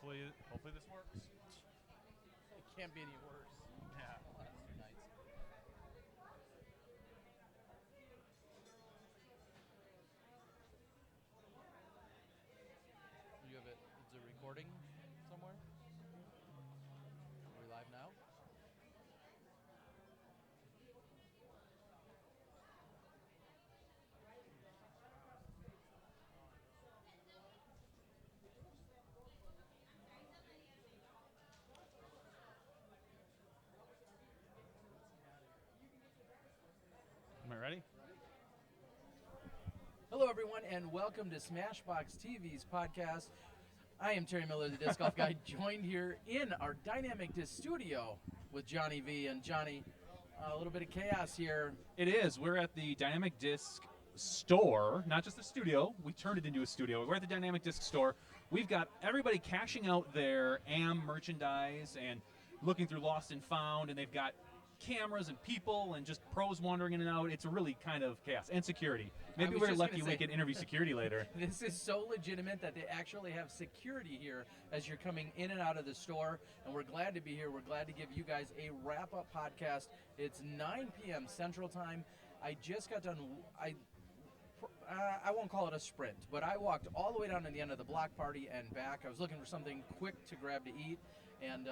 hopefully this works. It can't be any worse. Yeah. Last 2 nights. You have it. Is it recording somewhere? Are we live now? Am I ready? Hello, everyone, and welcome to SmashBoxxTV's podcast. I am Terry Miller, the Disc Golf Guy, joined here in our Dynamic Disc studio with Johnny V. And Johnny, a little bit of chaos here. It is. We're at the Dynamic Disc store, not just the studio. We turned it into a studio. We're at the Dynamic Disc store. We've got everybody cashing out their AM merchandise and looking through Lost and Found, and they've got cameras and people and just pros wandering in and out. It's really kind of chaos. And security. Maybe we're lucky we can interview security later. This is so legitimate that they actually have security here as you're coming in and out of the store, and we're glad to be here. We're glad to give you guys a wrap-up podcast. It's 9 p.m. Central Time. I just got done. I won't call it a sprint, but I walked all the way down to the end of the block party and back. I was looking for something quick to grab to eat, and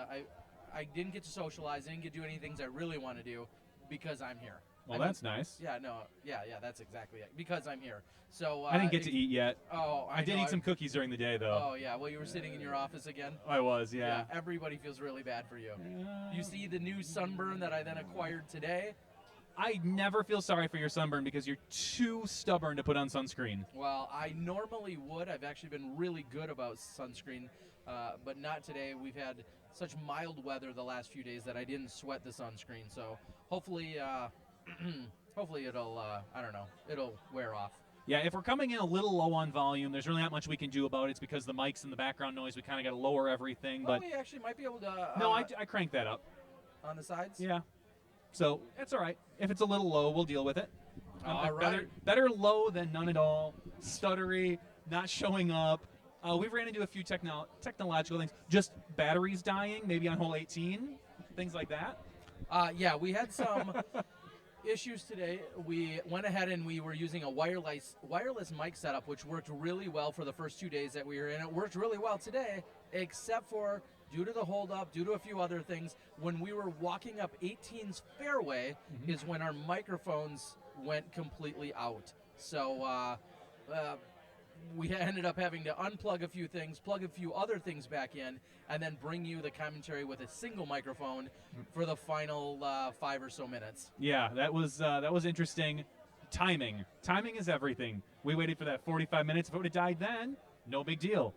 I didn't get to socialize. I didn't get to do any things I really want to do because I'm here. Well, that's nice. Yeah, that's exactly it. Because I'm here. So I didn't get to eat yet. Oh, I did eat some cookies during the day, though. Oh, yeah. Well, you were sitting in your office again? I was, yeah. Everybody feels really bad for you. You see the new sunburn that I then acquired today? I never feel sorry for your sunburn because you're too stubborn to put on sunscreen. Well, I normally would. I've actually been really good about sunscreen, but not today. We've had such mild weather the last few days that I didn't sweat the sunscreen. So hopefully, hopefully it'll, I don't know, it'll wear off. Yeah, if we're coming in a little low on volume, there's really not much we can do about it. It's because the mics and the background noise, we kind of got to lower everything. Well, but we actually might be able to... no, I cranked that up. On the sides? Yeah. So it's all right. If it's a little low, we'll deal with it. All right. Better low than none at all. Stuttery, not showing up. We ran into a few technological things. Just batteries dying, maybe on hole 18, things like that. Yeah, we had some issues today. We went ahead and we were using a wireless mic setup, which worked really well for the first 2 days that we were in. It worked really well today, except for due to the holdup, due to a few other things. When we were walking up 18's fairway is when our microphones went completely out. So we ended up having to unplug a few things, plug a few other things back in, and then bring you the commentary with a single microphone for the final 5 or so minutes. Yeah, that was interesting. Timing is everything. We waited for that 45 minutes. If it would have died then, no big deal.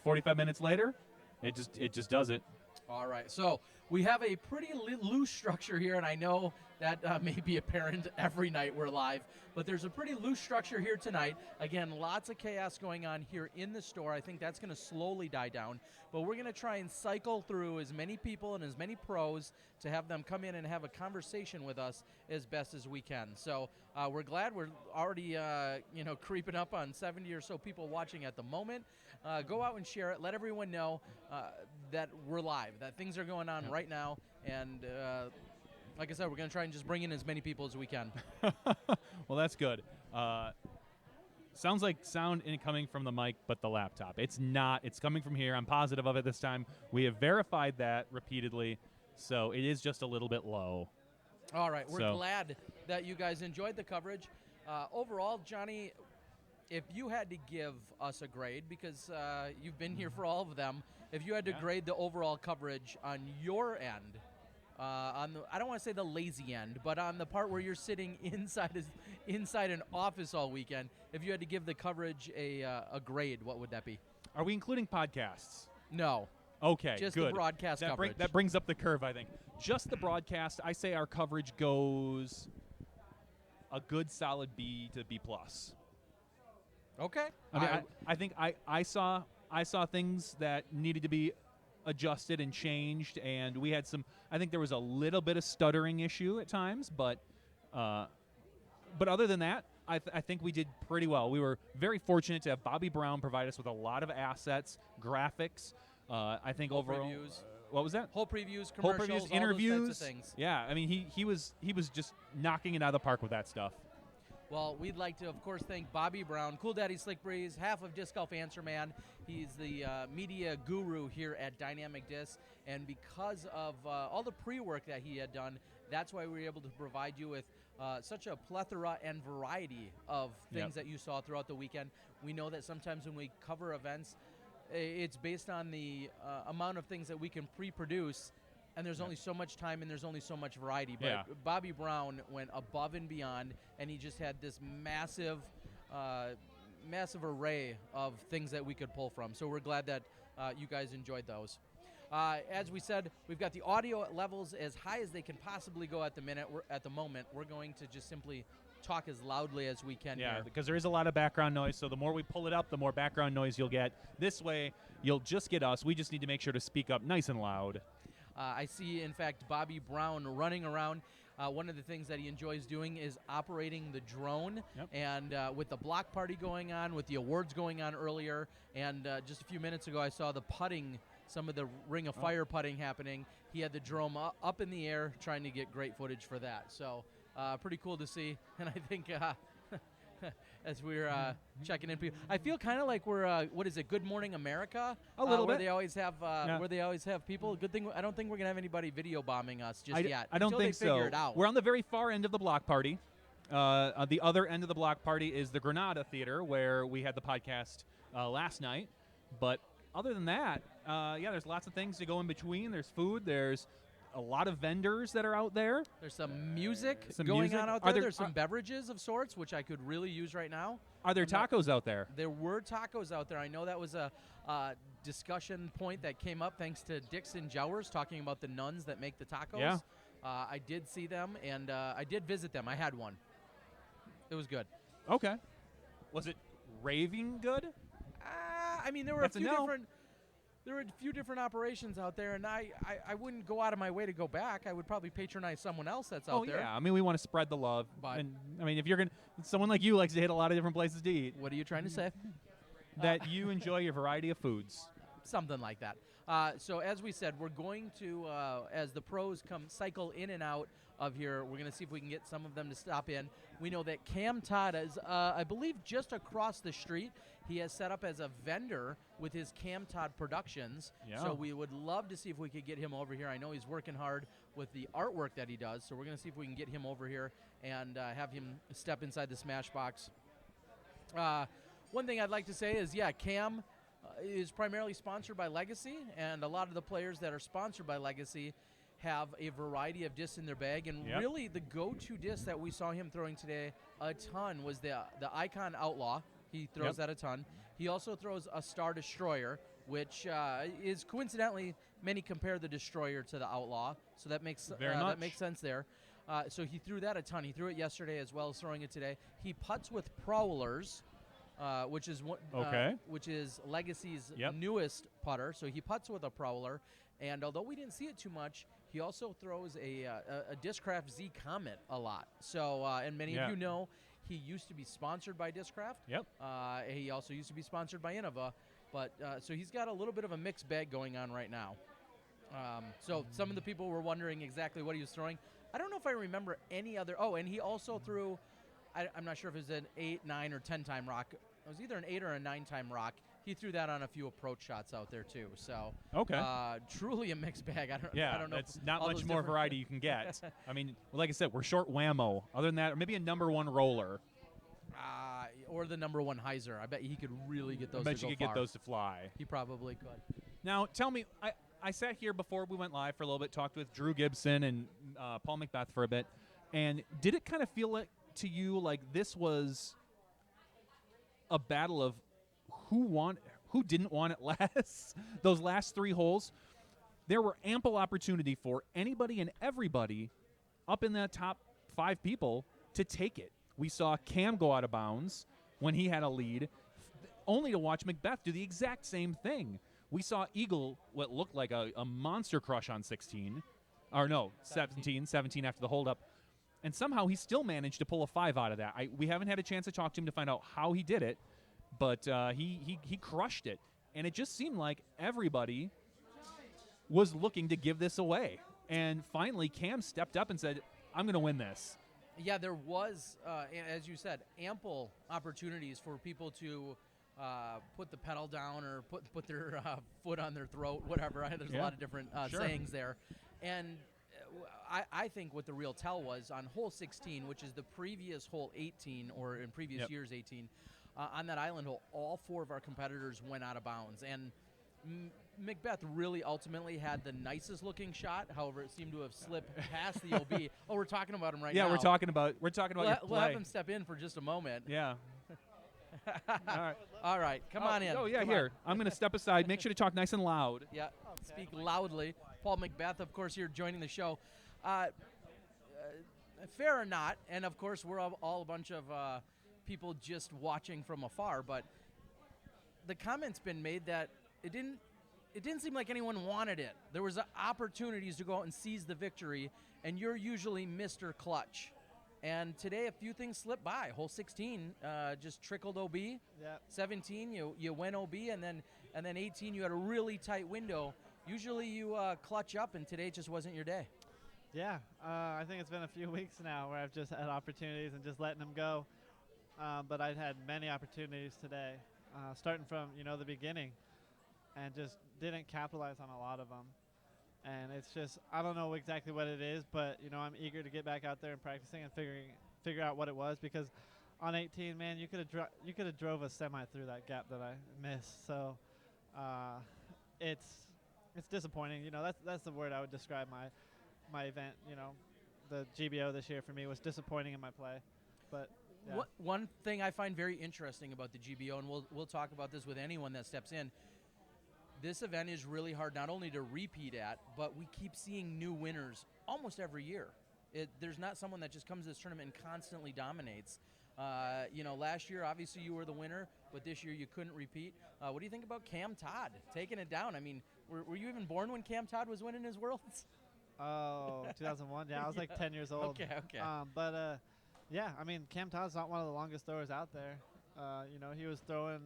45 minutes later, it just does it. All right, so we have a pretty loose structure here, and I know that may be apparent every night we're live, but there's a pretty loose structure here tonight. Again, lots of chaos going on here in the store. I think that's going to slowly die down, but we're going to try and cycle through as many people and as many pros to have them come in and have a conversation with us as best as we can. So we're glad we're already creeping up on 70 or so people watching at the moment. Go out and share it. Let everyone know that we're live, that things are going on right now, and like I said, we're going to try and just bring in as many people as we can. Well, that's good. Sounds like sound incoming from the mic, but the laptop. It's not. It's coming from here. I'm positive of it this time. We have verified that repeatedly, so it is just a little bit low. All right. We're glad that you guys enjoyed the coverage. Overall, Johnny, if you had to give us a grade, because you've been here for all of them, if you had to grade the overall coverage on your end, I don't want to say the lazy end, but on the part where you're sitting inside an office all weekend, if you had to give the coverage a grade, what would that be? Are we including podcasts? No. Okay, just good. The broadcast coverage. That brings up the curve, I think. Just the broadcast, I say our coverage goes a good solid B to B+. Okay. I think I saw things that needed to be adjusted and changed, and we had some. I think there was a little bit of stuttering issue at times, but other than that, I think we did pretty well. We were very fortunate to have Bobby Brown provide us with a lot of assets, graphics. I think Whole overall, previews. what was that? Whole previews, Whole commercials, previews, all interviews. those types of things. Yeah, I mean he was just knocking it out of the park with that stuff. Well, we'd like to, of course, thank Bobby Brown, Cool Daddy Slick Breeze, half of Disc Golf Answer Man. He's the media guru here at Dynamic Disc, and because of all the pre-work that he had done, that's why we were able to provide you with such a plethora and variety of things that you saw throughout the weekend. We know that sometimes when we cover events, it's based on the amount of things that we can pre-produce, and there's only so much time and there's only so much variety. But Bobby Brown went above and beyond, and he just had this massive array of things that we could pull from. So we're glad that you guys enjoyed those. As we said, we've got the audio levels as high as they can possibly go at the moment. We're going to just simply talk as loudly as we can here. Because there is a lot of background noise, so the more we pull it up, the more background noise you'll get. This way, you'll just get us. We just need to make sure to speak up nice and loud. I see, in fact, Bobby Brown running around. One of the things that he enjoys doing is operating the drone. And with the block party going on, with the awards going on earlier, and just a few minutes ago I saw the putting, some of the Ring of Fire putting happening. He had the drone up in the air trying to get great footage for that. So pretty cool to see. And I think as we're checking in, I feel kind of like we're what is it? Good Morning America. A little where bit. they always have where they always have people. Good thing I don't think we're gonna have anybody video bombing us just yet. I don't until think they figure so. It out. We're on the very far end of the block party. On the other end of the block party is the Granada Theater, where we had the podcast last night. But other than that, there's lots of things to go in between. There's food. There's a lot of vendors that are out there. There's some music going on out there. There's some beverages of sorts, which I could really use right now. Are there tacos out there? There were tacos out there. I know that was a discussion point that came up thanks to Dixon Jowers talking about the nuns that make the tacos. Yeah. I did see them, and I did visit them. I had one. It was good. Okay. Was it raving good? I mean, there were a few different operations out there, and I wouldn't go out of my way to go back. I would probably patronize someone else that's out there. Oh, yeah. I mean, we want to spread the love. But and, I mean, if you're going to, someone like you likes to hit a lot of different places to eat. What are you trying to say? That you enjoy your variety of foods. Something like that. So as we said, we're going to, as the pros cycle in and out of here, we're going to see if we can get some of them to stop in. We know that Cam Todd is, I believe, just across the street. He has set up as a vendor with his Cam Todd Productions. Yeah. So we would love to see if we could get him over here. I know he's working hard with the artwork that he does, so we're going to see if we can get him over here and have him step inside the Smashbox. One thing I'd like to say is, Cam is primarily sponsored by Legacy, and a lot of the players that are sponsored by Legacy have a variety of discs in their bag, and really the go-to disc that we saw him throwing today a ton was the Icon Outlaw. He throws that a ton. He also throws a Star Destroyer, which is coincidentally, many compare the Destroyer to the Outlaw, so that makes sense there. So he threw that a ton. He threw it yesterday as well as throwing it today. He putts with Prowlers, which is Legacy's newest putter. So he putts with a Prowler, and although we didn't see it too much, he also throws a Discraft Z Comet a lot. So and many of you know, he used to be sponsored by Discraft. Yep. He also used to be sponsored by Innova, but so he's got a little bit of a mixed bag going on right now. So some of the people were wondering exactly what he was throwing. I don't know if I remember any other. Oh, and he also threw, I'm not sure if it was an 8, 9, or 10-time rock. It was either an 8 or a 9-time rock. He threw that on a few approach shots out there too. So truly a mixed bag. I don't know. It's not much more variety you can get. I mean, like I said, we're short whammo. Other than that, or maybe a number 1 roller. Or the number 1 hyzer. I bet he could really get those. I bet you could get those to fly. He probably could. Now, tell me, I sat here before we went live for a little bit, talked with Drew Gibson and Paul Macbeth for a bit, and did it kind of feel like to you like this was a battle of who didn't want it less? Those last 3 holes, there were ample opportunity for anybody and everybody up in the top 5 people to take it. We saw Cam go out of bounds when he had a lead, only to watch Macbeth do the exact same thing. We saw Eagle, what looked like a monster crush on 17 after the holdup, and somehow he still managed to pull a 5 out of that. We haven't had a chance to talk to him to find out how he did it, but he crushed it. And it just seemed like everybody was looking to give this away. And finally, Cam stepped up and said, I'm going to win this. Yeah, there was, as you said, ample opportunities for people to put the pedal down or put their foot on their throat, whatever. There's a lot of different sayings there. And I think what the real tell was on hole 16, which is the previous hole 18, or in previous years 18, on that island hole, all 4 of our competitors went out of bounds. And Macbeth really ultimately had the nicest looking shot. However, it seemed to have slipped past the OB. Oh, we're talking about him right now. Yeah, we're talking about your play. We'll have him step in for just a moment. Yeah. All right. Come on in. Oh, yeah, Come here. I'm going to step aside. Make sure to talk nice and loud. Yeah, speak loudly. Paul Macbeth, of course, here joining the show. Fair or not, and of course, we're all a bunch of people just watching from afar, but the comment's been made that it didn't seem like anyone wanted it. There was opportunities to go out and seize the victory, and you're usually Mr. Clutch. And today, a few things slipped by. Hole 16 just trickled OB. Yep. 17, you went OB, and then 18, you had a really tight window. Usually, you clutch up, and today just wasn't your day. Yeah, I think it's been a few weeks now where I've just had opportunities and just letting them go. But I've had many opportunities today, starting from the beginning, and just didn't capitalize on a lot of them. And it's just, I don't know exactly what it is, but I'm eager to get back out there and practicing and figure out what it was, because on 18, man, you could have drove a semi through that gap that I missed. So it's disappointing. That's the word I would describe my event. The GBO this year for me was disappointing in my play. But yeah. One thing I find very interesting about the GBO, and we'll talk about this with anyone that steps in, this event is really hard not only to repeat at, but we keep seeing new winners almost every year. There's not someone that just comes to this tournament and constantly dominates. Last year, obviously, you were the winner, but this year you couldn't repeat. What do you think about Cam Todd taking it down? I mean, were you even born when Cam Todd was winning his Worlds? Oh, 2001. Yeah, I was like 10 years old. Okay. Yeah, I mean, Cam Todd's not one of the longest throwers out there. He was throwing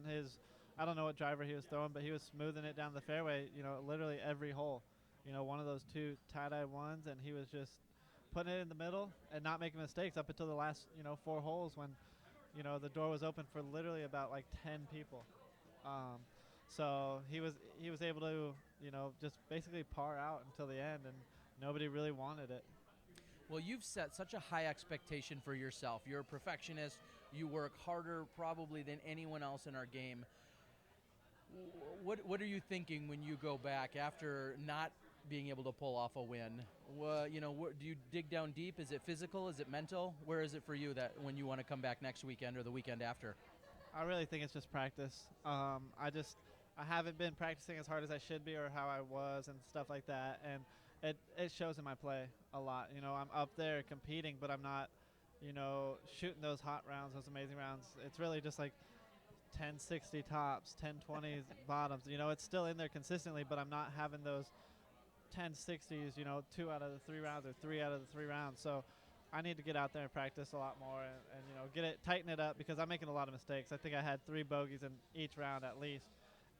I don't know what driver he was throwing, but he was smoothing it down the fairway, literally every hole. One of those 2 tie-dye ones, and he was just putting it in the middle and not making mistakes up until the last, 4 holes when, the door was open for literally about like 10 people. So he was able to, just basically par out until the end, and nobody really wanted it. Well, you've set such a high expectation for yourself. You're a perfectionist. You work harder probably than anyone else in our game. What are you thinking when you go back after not being able to pull off a win? Do you dig down deep? Is it physical? Is it mental? Where is it for you that when you want to come back next weekend or the weekend after? I really think it's just practice. I haven't been practicing as hard as I should be or how I was and stuff like that, and it shows in my play a lot. I'm up there competing, but I'm not, shooting those hot rounds, those amazing rounds. It's really just like 10-60 tops, 10-20s bottoms. It's still in there consistently, but I'm not having those 10-60s, 2 out of the 3 rounds or 3 out of the 3 rounds. So I need to get out there and practice a lot more and tighten it up, because I'm making a lot of mistakes. I think I had 3 bogeys in each round at least,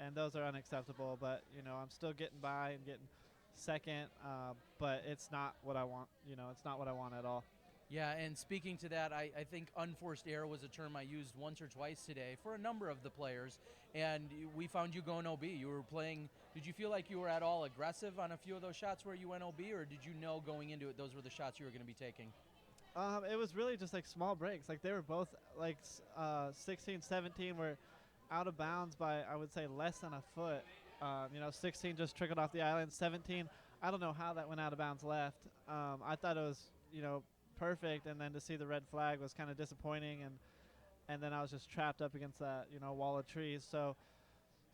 and those are unacceptable. But, I'm still getting by and getting second, but it's not what I want. It's not what I want at all. Yeah, and speaking to that, I think unforced error was a term I used once or twice today for a number of the players, and we found you going OB. You were playing, did you feel like you were at all aggressive on a few of those shots where you went OB, or did you know going into it those were the shots you were going to be taking? It was really just like small breaks. Like they were both like 16, 17 were out of bounds by, I would say, less than a foot. 16 just trickled off the island. 17, I don't know how that went out of bounds left. I thought it was, perfect, and then to see the red flag was kind of disappointing, and then I was just trapped up against that, wall of trees. So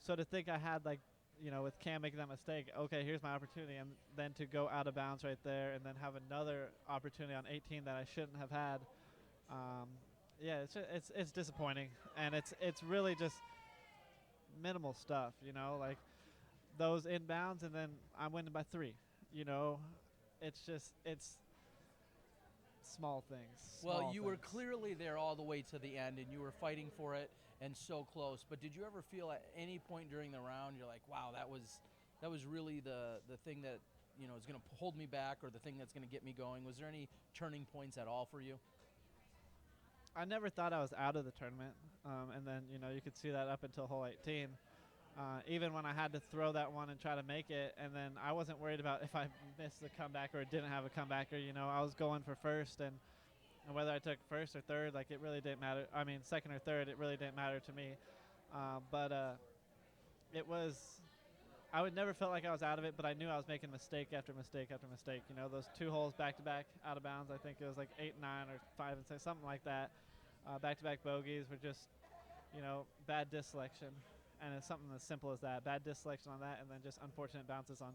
to think I had, like, with Cam making that mistake, okay, here's my opportunity, and then to go out of bounds right there and then have another opportunity on 18 that I shouldn't have had. Yeah, it's disappointing, and it's really just minimal stuff, like those inbounds, and then I'm winning by 3. It's small things. Well, you were clearly there all the way to the end, and you were fighting for it and so close. But did you ever feel at any point during the round you're like, wow, that was that was really the thing that is going to hold me back, or the thing that's going to get me going? Was there any turning points at all for you? I never thought I was out of the tournament, and then you could see that up until hole 18. Even when I had to throw that one and try to make it, and then I wasn't worried about if I missed the comeback or didn't have a comebacker. I was going for first, and whether I took first or third, like, it really didn't matter. I mean, second or third, it really didn't matter to me. But it was, I would never felt like I was out of it, but I knew I was making mistake after mistake after mistake. Those 2 holes back-to-back out of bounds, I think it was like 8 and 9 or 5 and 6, something like that. Back-to-back bogeys were just, bad disc selection. And it's something as simple as that. Bad disc selection on that, and then just unfortunate bounces on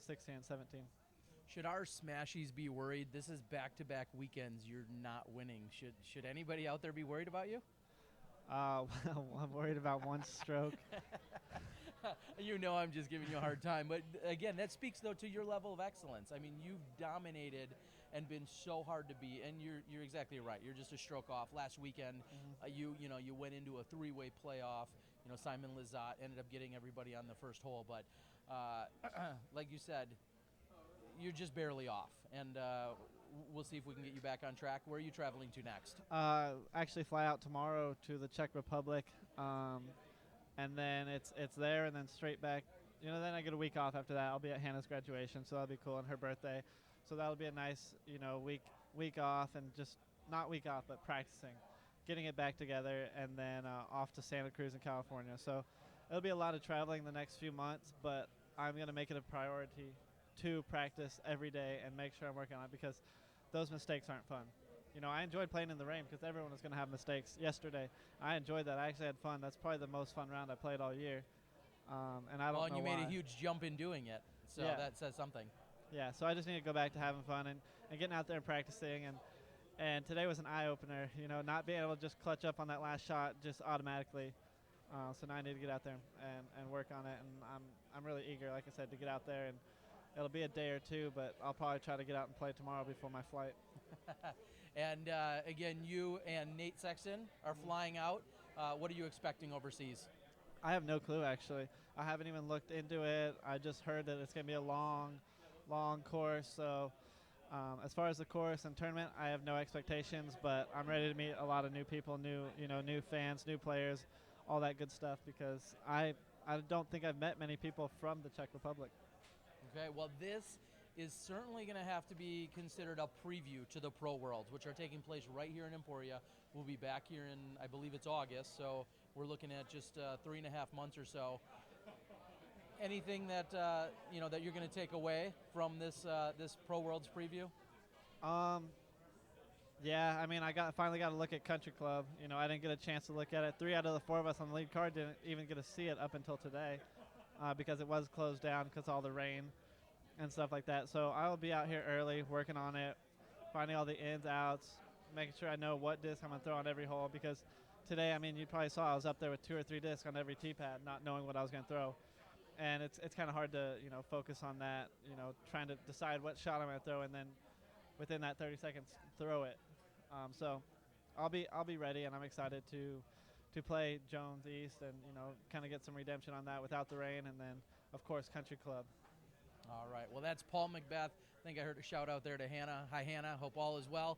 16 and 17. Should our Smashies be worried? This is back-to-back weekends. You're not winning. Should anybody out there be worried about you? Well, I'm worried about one stroke. I'm just giving you a hard time. But, again, that speaks, though, to your level of excellence. I mean, you've dominated and been so hard to beat, and you're exactly right. You're just a stroke off. Last weekend, you went into a 3-way playoff. Simon Lizotte ended up getting everybody on the first hole. But, like you said, you're just barely off. And we'll see if we can get you back on track. Where are you traveling to next? Actually fly out tomorrow to the Czech Republic. And then it's there and then straight back. Then I get a week off after that. I'll be at Hannah's graduation, so that'll be cool, and her birthday. So that'll be a nice, week off, and just not week off, but practicing, getting it back together, and then off to Santa Cruz in California. So it'll be a lot of traveling the next few months, but I'm going to make it a priority to practice every day and make sure I'm working on it, because those mistakes aren't fun. I enjoyed playing in the rain because everyone was going to have mistakes yesterday. I enjoyed that. I actually had fun. That's probably the most fun round I played all year. And I don't know and you why. made a huge jump in doing it, so Yeah. that says something. Yeah, so I just need to go back to having fun and getting out there and practicing. And today was an eye-opener, not being able to just clutch up on that last shot just automatically. So now I need to get out there and work on it. And I'm really eager, like I said, to get out there. And it'll be a day or two, but I'll probably try to get out and play tomorrow before my flight. And, again, you and Nate Sexton are flying out. What are you expecting overseas? I have no clue, actually. I haven't even looked into it. I just heard that it's going to be a long course. So as far as the course and tournament, I have no expectations, but I'm ready to meet a lot of new people, new fans, new players, all that good stuff, because I don't think I've met many people from the Czech Republic. Okay, well, this is certainly going to have to be considered a preview to the Pro Worlds, which are taking place right here in Emporia. We'll be back here in, I believe it's August, so we're looking at just 3.5 months or so. Anything that that you're going to take away from this Pro Worlds preview? Yeah, I mean, I finally got to look at Country Club. I didn't get a chance to look at it. 3 out of the 4 of us on the lead card didn't even get to see it up until today, because it was closed down because of all the rain and stuff like that. So I will be out here early working on it, finding all the ins, outs, making sure I know what disc I'm going to throw on every hole, because today, I mean, you probably saw I was up there with 2 or 3 discs on every tee pad, not knowing what I was going to throw. And it's kind of hard to, focus on that, trying to decide what shot I'm going to throw, and then within that 30 seconds, throw it. So I'll be ready, and I'm excited to play Jones East and, kind of get some redemption on that without the rain, and then, of course, Country Club. All right. Well, that's Paul McBeth. I think I heard a shout out there to Hannah. Hi, Hannah. Hope all is well.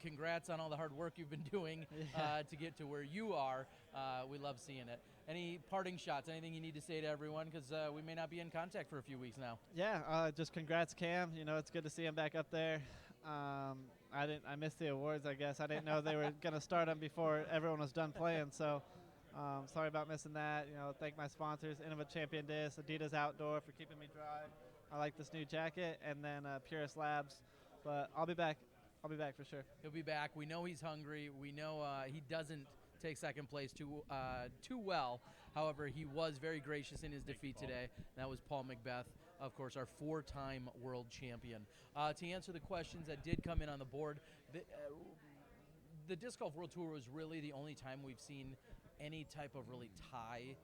Congrats on all the hard work you've been doing to get to where you are. We love seeing it. Any parting shots? Anything you need to say to everyone? Because we may not be in contact for a few weeks now. Yeah, just congrats, Cam. It's good to see him back up there. I missed the awards, I guess. I didn't know they were going to start them before everyone was done playing. So sorry about missing that. Thank my sponsors, Innova Champion Disc, Adidas Outdoor for keeping me dry. I like this new jacket, and then Purist Labs. But I'll be back. I'll be back for sure. He'll be back. We know he's hungry. We know he doesn't take second place too well. However, he was very gracious in his defeat today. That was Paul McBeth, of course, our 4-time world champion. To answer the questions that did come in on the board, the Disc Golf World Tour was really the only time we've seen any type of really tie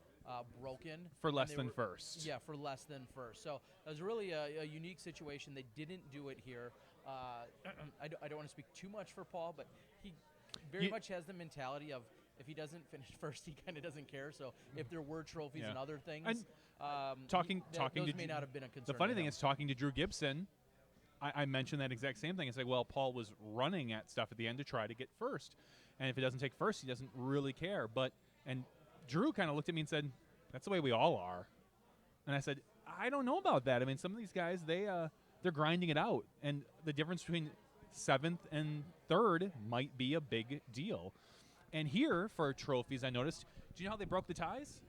broken. For less than first. Yeah, for less than first. So it was really a unique situation. They didn't do it here. I don't want to speak too much for Paul, but he very much has the mentality of if he doesn't finish first, he kind of doesn't care. So if there were trophies and other things, Talking those to may not have been a concern. the funny to thing him. is, talking to Drew Gibson, I mentioned that exact same thing. It's like, well, Paul was running at stuff at the end to try to get first, and if it doesn't take first, he doesn't really care. And Drew kind of looked at me and said, "That's the way we all are." And I said, "I don't know about that. I mean, some of these guys, they're grinding it out, and the difference between 7th and 3rd might be a big deal." And here for trophies, I noticed. Do you know how they broke the ties?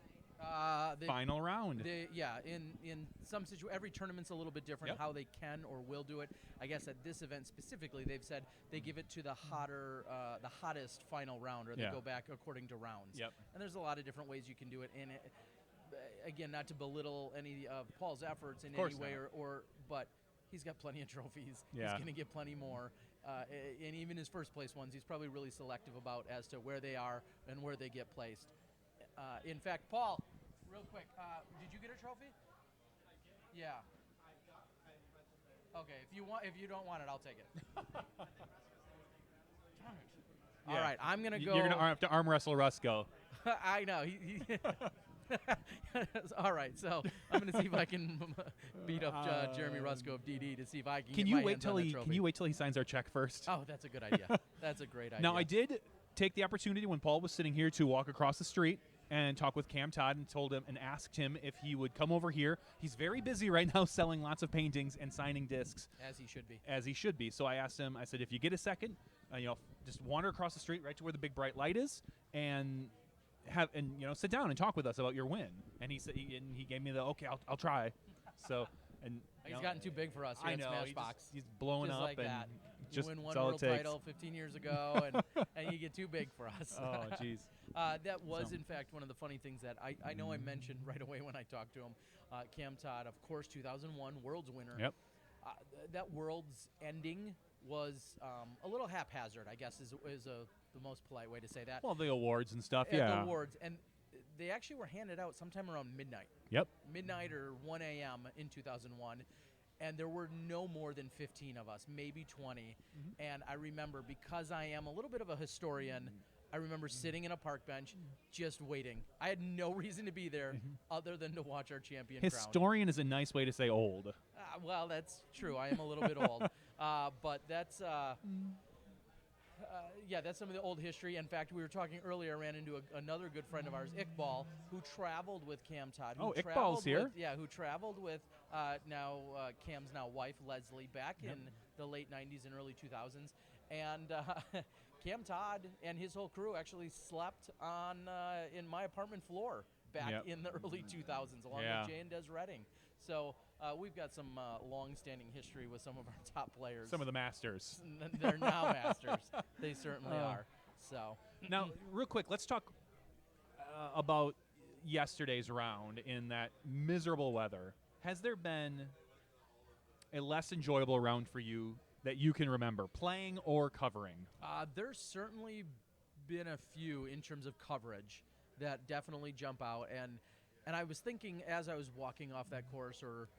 Final round. In some situations, every tournament's a little bit different Yep. how they can or will do it. I guess at this event specifically, they've said they give it to the hottest final round, or they Yeah. go back according to rounds. Yep. And there's a lot of different ways you can do it. And again, not to belittle any of Paul's efforts in any way, but he's got plenty of trophies. Yeah. He's going to get plenty more. And even his first place ones, he's probably really selective about as to where they are and where they get placed. In fact, Paul, real quick, did you get a trophy? Yeah. Okay, if you don't want it, I'll take it. Darn it. All right, I'm gonna go. You're gonna have to arm wrestle Rusko. I know. All right, so I'm gonna see if I can beat up Jeremy Rusko of DD to see if I can. Can get you my wait hands on till the he? trophy. Can you wait till he signs our check first? Oh, that's a good idea. That's a great idea. Now I did take the opportunity when Paul was sitting here to walk across the street and talk with Cam Todd and told him and asked him if he would come over here. He's very busy right now selling lots of paintings and signing discs. As he should be. As he should be. So I asked him, I said, if you get a second, just wander across the street right to where the big bright light is and sit down and talk with us about your win. And he said he gave me the okay, I'll try. So He's gotten too big for us here I at know SmashBox. he's blowing just up like and that. You just win one that's all it world takes. title 15 years ago, and you get too big for us. Oh, jeez. That was, So. in fact, one of the funny things that I know I mentioned right away when I talked to him. Cam Todd, of course, 2001 Worlds winner. Yep. That Worlds ending was a little haphazard, I guess, is the most polite way to say that. Well, the awards and stuff, At yeah. the awards, and they actually were handed out sometime around midnight. Yep. Midnight or 1 a.m. in 2001. And there were no more than 15 of us, maybe 20. And I remember, because I am a little bit of a historian, I remember sitting in a park bench just waiting. I had no reason to be there other than to watch our champion crown. Historian is a nice way to say old. Well, that's true. I am a little bit old. But that's... that's some of the old history. In fact, we were talking earlier, I ran into another good friend of ours, Iqbal, who traveled with Cam Todd. Oh, Iqbal's here. Who traveled with Cam's now wife, Leslie, back in the late 90s and early 2000s. And Cam Todd and his whole crew actually slept in my apartment floor back in the early 2000s, along with Jay and Des Redding. So we've got some long-standing history with some of our top players. Some of the masters. They're now masters. They certainly are. So now, real quick, let's talk about yesterday's round in that miserable weather. Has there been a less enjoyable round for you that you can remember, playing or covering? There's certainly been a few in terms of coverage that definitely jump out. And I was thinking as I was walking off that course or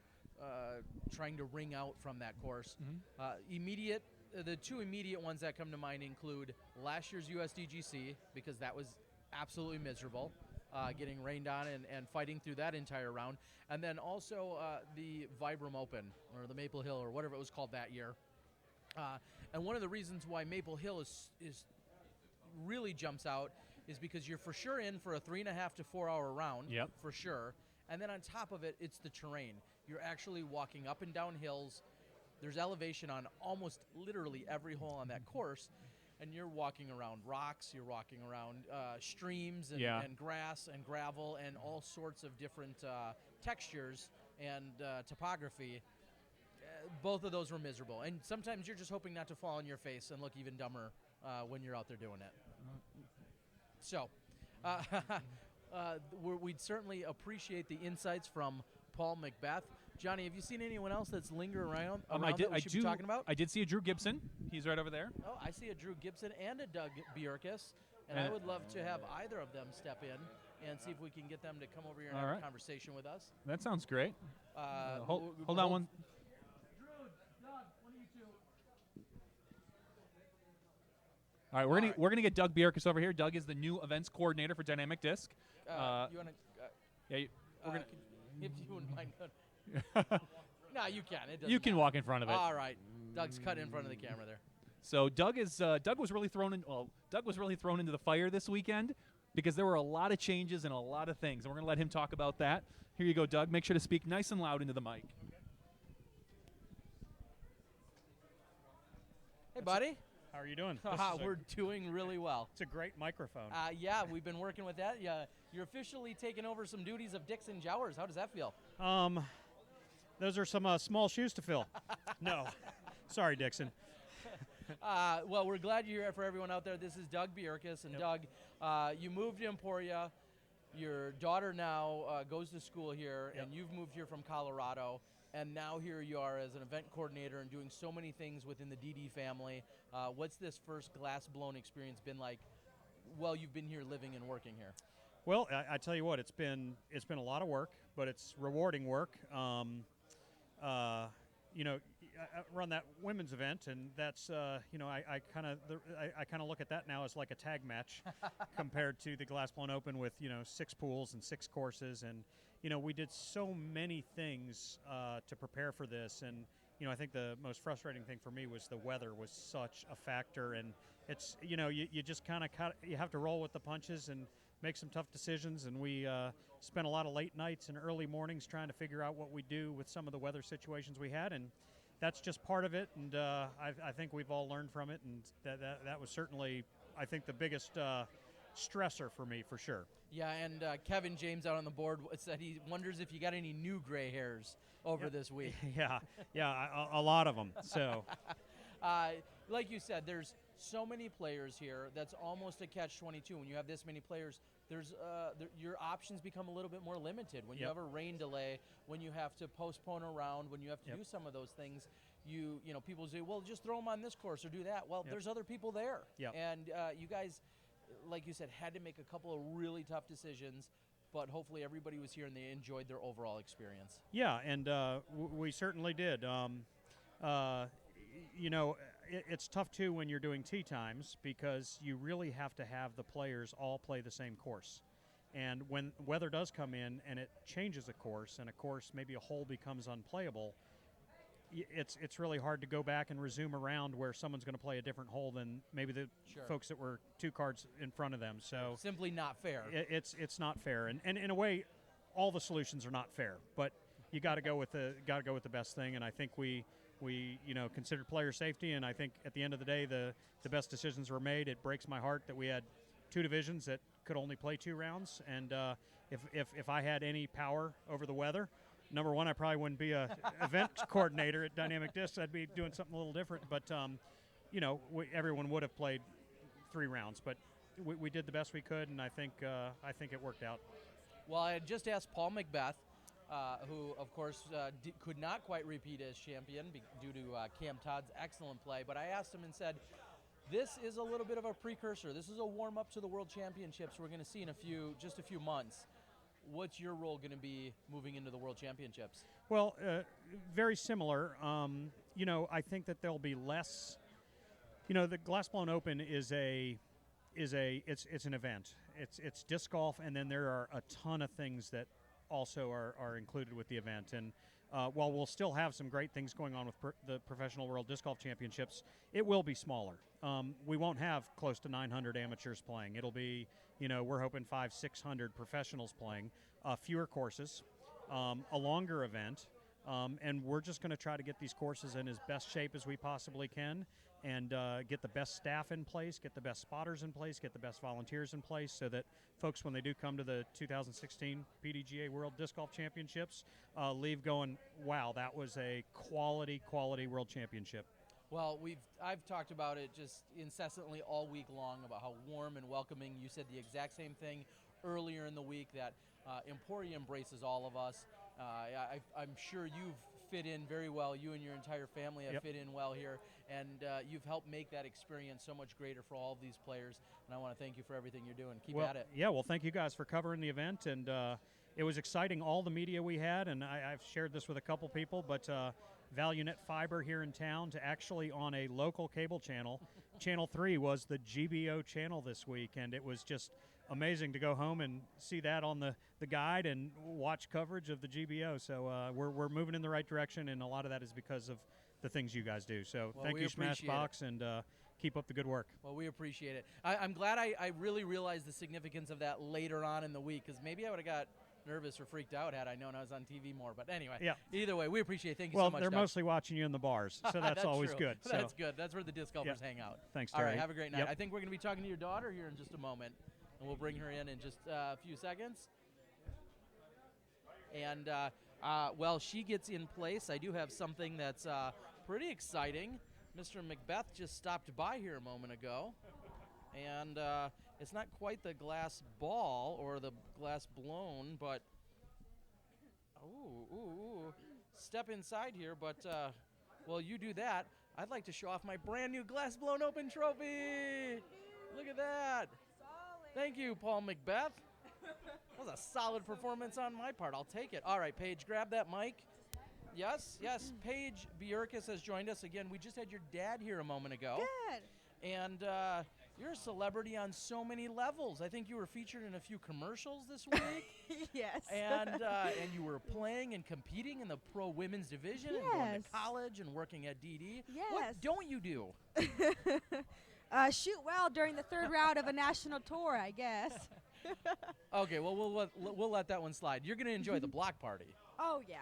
trying to ring out from that course, the two immediate ones that come to mind include last year's USDGC, because that was absolutely miserable, getting rained on and fighting through that entire round. And then also the Vibram Open, or the Maple Hill, or whatever it was called that year. And one of the reasons why Maple Hill is really jumps out is because you're for sure in for a 3.5 to 4 hour round, for sure. And then on top of it, it's the terrain. You're actually walking up and down hills. There's elevation on almost literally every hole on that course, and you're walking around rocks, you're walking around streams and grass and gravel and all sorts of different textures and topography. Both of those were miserable. And sometimes you're just hoping not to fall on your face and look even dumber when you're out there doing it. So we'd certainly appreciate the insights from Paul Macbeth. Johnny, have you seen anyone else that's lingering around that we should be talking about? I did see a Drew Gibson. He's right over there. Oh, I see a Drew Gibson and a Doug Bjerkes, and I would love to have either of them step in and see if we can get them to come over here and have a conversation with us. That sounds great. Hold on one. Drew, Doug, one of you two. All right, we're gonna get Doug Bjerkes over here. Doug is the new events coordinator for Dynamic Disc. You want to? We're gonna. if you wouldn't mind. No, you can. It doesn't You can matter. walk in front of it. All right. Doug's cut in front of the camera there. So Doug was really thrown into the fire this weekend because there were a lot of changes and a lot of things, and we're going to let him talk about that. Here you go, Doug. Make sure to speak nice and loud into the mic. Hey, buddy. How are you doing? We're doing really well. It's a great microphone. Yeah, we've been working with that. Yeah, you're officially taking over some duties of Dixon Jowers. How does that feel? Those are some small shoes to fill. No, sorry, Dixon. Well, we're glad you're here. For everyone out there, this is Doug Bierkes. And Yep. Doug, you moved to Emporia. Your daughter now goes to school here, Yep. and you've moved here from Colorado. And now here you are as an event coordinator and doing so many things within the DD family. What's this first glass blown experience been like? Well, you've been here living and working here. Well, I tell you what, it's been a lot of work, but it's rewarding work. I run that women's event, and that's I kind of look at that now as like a tag match compared to the Glass Blown Open with 6 pools and 6 courses, and we did so many things to prepare for this, and I think the most frustrating thing for me was the weather was such a factor, and it's you just kind of you have to roll with the punches and make some tough decisions, and we spent a lot of late nights and early mornings trying to figure out what we do with some of the weather situations we had, and that's just part of it, and I think we've all learned from it, and that was certainly, I think, the biggest stressor for me, for sure. Yeah, and Kevin James out on the board said he wonders if you got any new gray hairs over this week. Yeah, a lot of them. So, like you said, there's so many players here. That's almost a catch-22. When you have this many players, there's your options become a little bit more limited. When you Yep. have a rain delay, when you have to postpone a round, when you have to Yep. do some of those things, you know people say, well, just throw them on this course or do that. Well, Yep. there's other people there, Yep. and you guys, like you said, had to make a couple of really tough decisions. But hopefully everybody was here and they enjoyed their overall experience. yeah, and we certainly did. It's tough too when you're doing tee times because you really have to have the players all play the same course. And when weather does come in and it changes a course, and a course, maybe a hole becomes unplayable, it's really hard to go back and resume a round where someone's going to play a different hole than maybe the Sure. folks that were 2 cards in front of them. So Simply not fair. it's not fair, and in a way, all the solutions are not fair. But you got to go with the best thing, and I think we considered player safety, and I think at the end of the day, the best decisions were made. It breaks my heart that we had 2 divisions that could only play 2 rounds, and if I had any power over the weather, number one, I probably wouldn't be a event coordinator at Dynamic Discs. I'd be doing something a little different. But everyone would have played 3 rounds. But we did the best we could, and I think it worked out. Well, I had just asked Paul Macbeth, who, of course, could not quite repeat as champion due to Cam Todd's excellent play. But I asked him and said, this is a little bit of a precursor. This is a warm-up to the World Championships we're going to see in just a few months. What's your role going to be moving into the World Championships? Well, very similar. I think that there'll be less. The Glass Blown Open it's an event. It's disc golf, and then there are a ton of things that also are included with the event. And while we'll still have some great things going on with the Professional World Disc Golf Championships, it will be smaller. We won't have close to 900 amateurs playing. It'll be, we're hoping 500-600 professionals playing, fewer courses, a longer event, and we're just going to try to get these courses in as best shape as we possibly can, and get the best staff in place, get the best spotters in place, get the best volunteers in place, so that folks, when they do come to the 2016 PDGA World Disc Golf Championships, leave going, wow, that was a quality World Championship. Well, I've talked about it just incessantly all week long about how warm and welcoming. You said the exact same thing earlier in the week, that Emporia embraces all of us. I'm sure you've fit in very well. You and your entire family have fit in well here, and you've helped make that experience so much greater for all of these players. And I want to thank you for everything you're doing. Keep at it. Yeah, well, thank you guys for covering the event, and it was exciting, all the media we had, and I've shared this with a couple people, but ValueNet Fiber here in town to actually on a local cable channel. Channel 3 was the GBO channel this week, and it was just amazing to go home and see that on the the guide and watch coverage of the GBO. So we're moving in the right direction, and a lot of that is because of the things you guys do. So Well, thank we you, appreciate SmashBox, and keep up the good work. Well, we appreciate it. I'm glad I really realized the significance of that later on in the week, because maybe I would have got nervous or freaked out had I known I was on TV more. But anyway, Yeah. Either way, we appreciate it. Thank you Well, so much, they're Doug. mostly watching you in the bars, so that's always true. good. That's So, good. That's where the disc golfers hang out. thanks, All Terry. right, have a great night. Yep. I think we're going to be talking to your daughter here in just a moment, and we'll bring her in just a few seconds. And while she gets in place, I do have something that's pretty exciting. Mr. Macbeth just stopped by here a moment ago, and it's not quite the glass ball or the glass blown, but step inside here. But while you do that, I'd like to show off my brand new glass blown open trophy. Look at that. Thank you, Paul Macbeth. That was a solid performance on my part. I'll take it. All right, Paige, grab that mic. Yes. Paige Bjerkes has joined us again. We just had your dad here a moment ago. Good. And you're a celebrity on so many levels. I think you were featured in a few commercials this week. Yes. And you were playing and competing in the pro women's division and going Yes. to college and working at DD. Yes. What don't you do? Shoot well during the third round of a national tour, I guess. Okay, well, we'll let that one slide. You're going to enjoy the block party. Oh, yeah.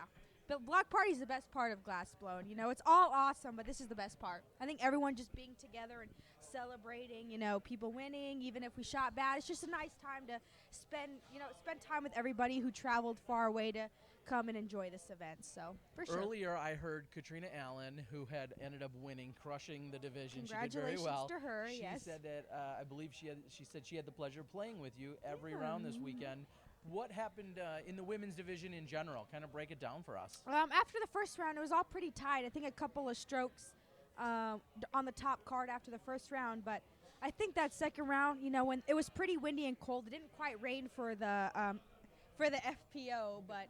The block party is the best part of Glass Blown. You know, it's all awesome, but this is the best part. I think everyone just being together and celebrating, you know, people winning, even if we shot bad. It's just a nice time to spend time with everybody who traveled far away to come and enjoy this event. So, for sure. Earlier, I heard Katrina Allen, who had ended up winning, crushing the division. She did very Congratulations well. to her, She yes. said that I believe she said she had the pleasure of playing with you every round this weekend. What happened in the women's division in general? Kind of break it down for us. After the first round, it was all pretty tight. I think a couple of strokes on the top card after the first round, but I think that second round, you know, when it was pretty windy and cold, it didn't quite rain for the FPO, but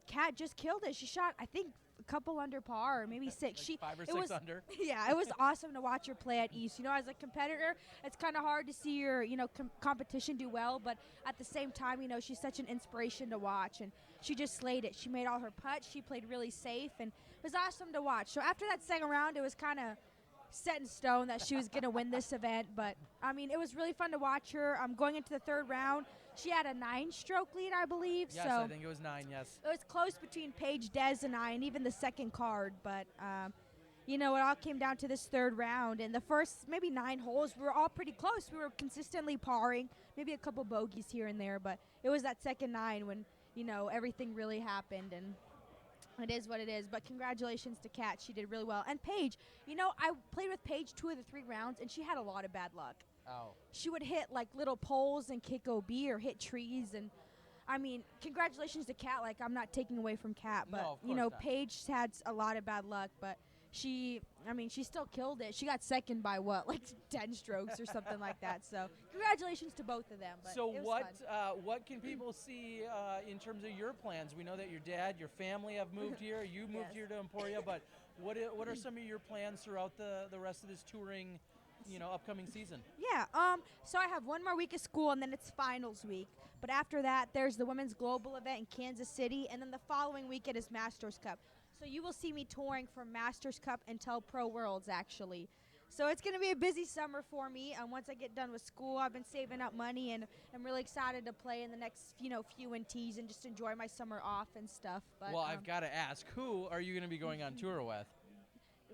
Kat just killed it. She shot, I think, a couple under par, or maybe six. Like 5 or 6 under. Yeah, it was awesome to watch her play at East. You know, as a competitor, it's kind of hard to see your, you know, competition do well, but at the same time, you know, she's such an inspiration to watch, and she just slayed it. She made all her putts. She played really safe, and it was awesome to watch. So after that second round, it was kind of set in stone that she was going to win this event, but, I mean, it was really fun to watch her. Going into the third round, she had a 9-stroke lead, I believe. Yes, so I think it was 9, yes. it was close between Paige, Des, and I, and even the second card. But, you know, it all came down to this third round. And the first maybe 9 holes, we were all pretty close. We were consistently parring, maybe a couple bogeys here and there. But it was that second 9 when, you know, everything really happened. And it is what it is. But congratulations to Kat. She did really well. And Paige, you know, I played with Paige 2 of the 3 rounds, and she had a lot of bad luck. Oh. She would hit like little poles and kick OB or hit trees, and I mean, congratulations to Kat. Like, I'm not taking away from Kat, but No, of you know, course not. Paige had a lot of bad luck, but she still killed it. She got second by what, like 10 strokes or something like that. So congratulations to both of them. But So it was fun. what can people see in terms of your plans? We know that your dad, your family have moved here. You moved Yes. here to Emporia, but what are some of your plans throughout the rest of this touring, you know, upcoming season? Yeah, so I have one more week of school, and then it's finals week. But after that, there's the Women's Global event in Kansas City, and then the following weekend is Masters Cup. So you will see me touring from Masters Cup until Pro Worlds, actually. So it's going to be a busy summer for me. And once I get done with school, I've been saving up money, and I'm really excited to play in the next, you know, few NTs and just enjoy my summer off and stuff. But, Well, I've got to ask, who are you going to be going on tour with?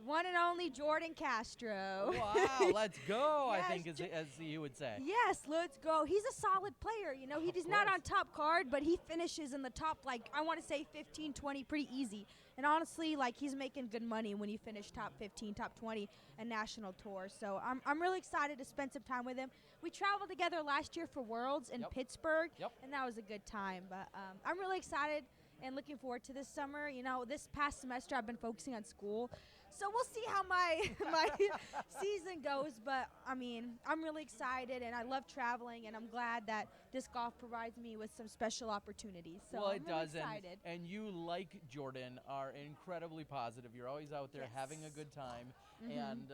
one and only Jordan Castro. Wow, let's go, Yes, I think, as you would say. Yes, let's go. He's a solid player. You know, he's not course. on top card, but he finishes in the top, like, I want to say 15, 20, pretty easy. And honestly, like, he's making good money when he finished top 15, top 20 and national tour. So I'm really excited to spend some time with him. We traveled together last year for Worlds in Yep. Pittsburgh, Yep. and that was a good time. But I'm really excited and looking forward to this summer. You know, this past semester I've been focusing on school. So we'll see how my season goes, but I mean, I'm really excited and I love traveling, and I'm glad that disc golf provides me with some special opportunities. So well, I'm it really does, excited. and you, like Jordan, are incredibly positive. You're always out there Yes. having a good time, Mhm. and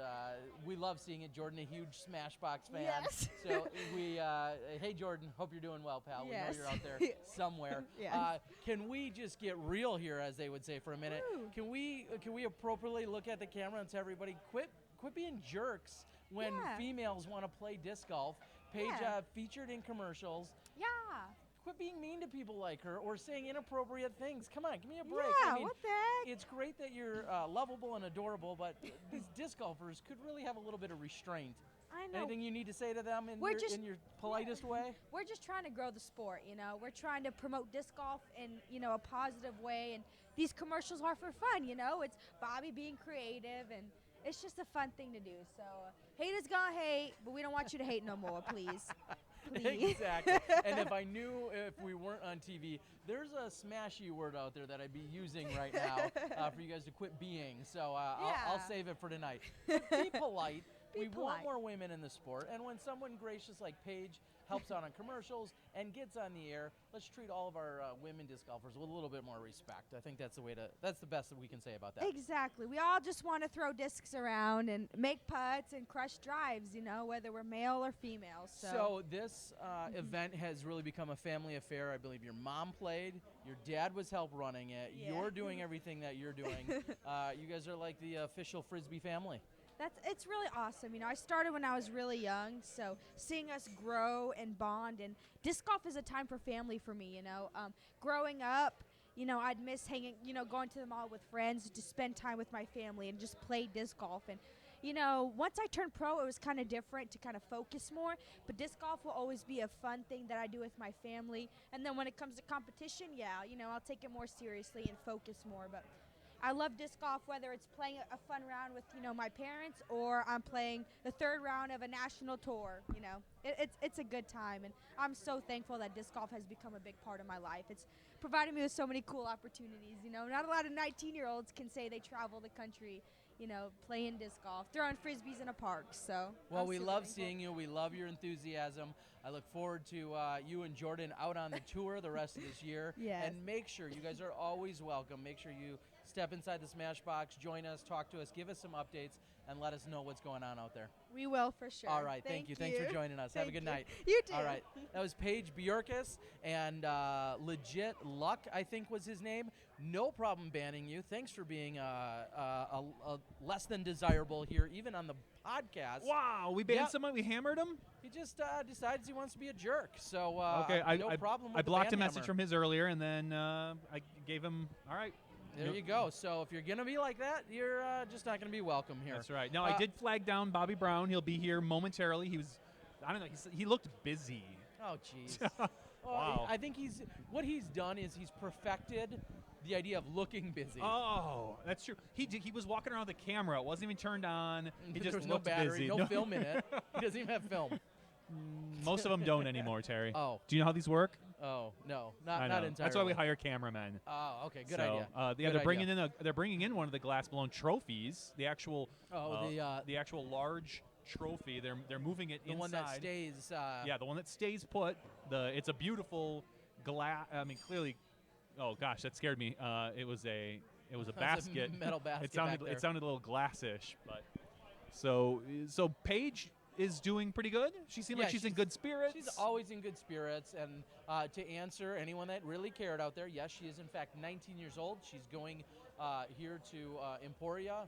we love seeing it. Jordan, a huge SmashBoxx fan. Yes. So we, hey Jordan, hope you're doing well, pal. We know Yes. you're out there somewhere. Yes. Can we just get real here, as they would say, for a minute? Woo. Can we appropriately look at the camera and tell everybody, quit being jerks when Yeah. females want to play disc golf? Paige Yeah. featured in commercials. Yeah. Quit being mean to people like her or saying inappropriate things. Come on, give me a break. Yeah, I mean, what the heck? it's great that you're lovable and adorable, but these disc golfers could really have a little bit of restraint. I know. Anything you need to say to them in, We're your, just- in your politest way? We're just trying to grow the sport, you know. We're trying to promote disc golf in, you know, a positive way, and these commercials are for fun, you know. It's Bobby being creative, and it's just a fun thing to do. So haters gonna hate, but we don't want you to hate no more, please. Please. Exactly. And if we weren't on TV, there's a smashy word out there that I'd be using right now for you guys to quit being. So I'll Yeah. save it for tonight. But be polite. Be We want polite. more women in the sport. And when someone gracious like Paige helps out on commercials and gets on the air, let's treat all of our women disc golfers with a little bit more respect. I think that's the best that we can say about that. Exactly. We all just want to throw discs around and make putts and crush drives, you know, whether we're male or female. So this event has really become a family affair. I believe your mom played, your dad was help running it, Yeah. you're doing everything that you're doing. You guys are like the official Frisbee family. It's really awesome. You know, I started when I was really young, so seeing us grow and bond, and disc golf is a time for family for me, you know. Growing up, you know, I'd miss hanging, you know, going to the mall with friends to spend time with my family and just play disc golf. And, you know, once I turned pro, it was kind of different to kind of focus more, but disc golf will always be a fun thing that I do with my family. And then when it comes to competition, yeah, you know, I'll take it more seriously and focus more, but I love disc golf, whether it's playing a fun round with, you know, my parents, or I'm playing the third round of a national tour. You know, it's a good time, and I'm so thankful that disc golf has become a big part of my life. It's provided me with so many cool opportunities. You know, not a lot of 19-year-olds can say they travel the country, you know, playing disc golf, throwing frisbees in a park. So Well, I'm we super love thankful. seeing you. We love your enthusiasm. I look forward to you and Jordan out on the tour the rest of this year. Yes. And make sure, you guys are always welcome. Make sure you step inside the SmashBoxx, join us, talk to us, give us some updates, and let us know what's going on out there. We will for sure. All right, thank you. Thanks for joining us. Have a Thank good you. night. You too. All right, that was Paige Bjorkis, and Legit Luck, I think was his name. No problem banning you. Thanks for being a less than desirable here, even on the podcast. Wow, we banned Yep. someone. We hammered him. He just decides he wants to be a jerk. So Okay, no problem with I the blocked a ban message hammer. from his earlier, and then I gave him. All right. There you go. So if you're gonna be like that, you're just not gonna be welcome here. That's right. No, I did flag down Bobby Brown. He'll be here momentarily. He was, I don't know. He looked busy. Oh, jeez. Wow. I think what he's done is he's perfected the idea of looking busy. Oh, that's true. He was walking around with the camera. It wasn't even turned on. He there just was no looked battery, busy. no film in it. He doesn't even have film. Most of them don't anymore, Terry. Oh. Do you know how these work? Oh no, I not know. entirely. That's why we hire cameramen. Oh, okay, good So, idea. yeah, Good they're bringing idea. they're bringing in one of the glass blown trophies, the actual the actual large trophy. They're moving it the inside. one that stays. Yeah, the one that stays put. It's a beautiful glass. I mean, clearly. Oh gosh, that scared me. It was a basket. metal basket. It sounded back there. it sounded a little glassish, but so Paige is doing pretty good. She seemed like she's in good spirits. She's always in good spirits. And to answer anyone that really cared out there, yes, she is in fact 19 years old. She's going here to Emporia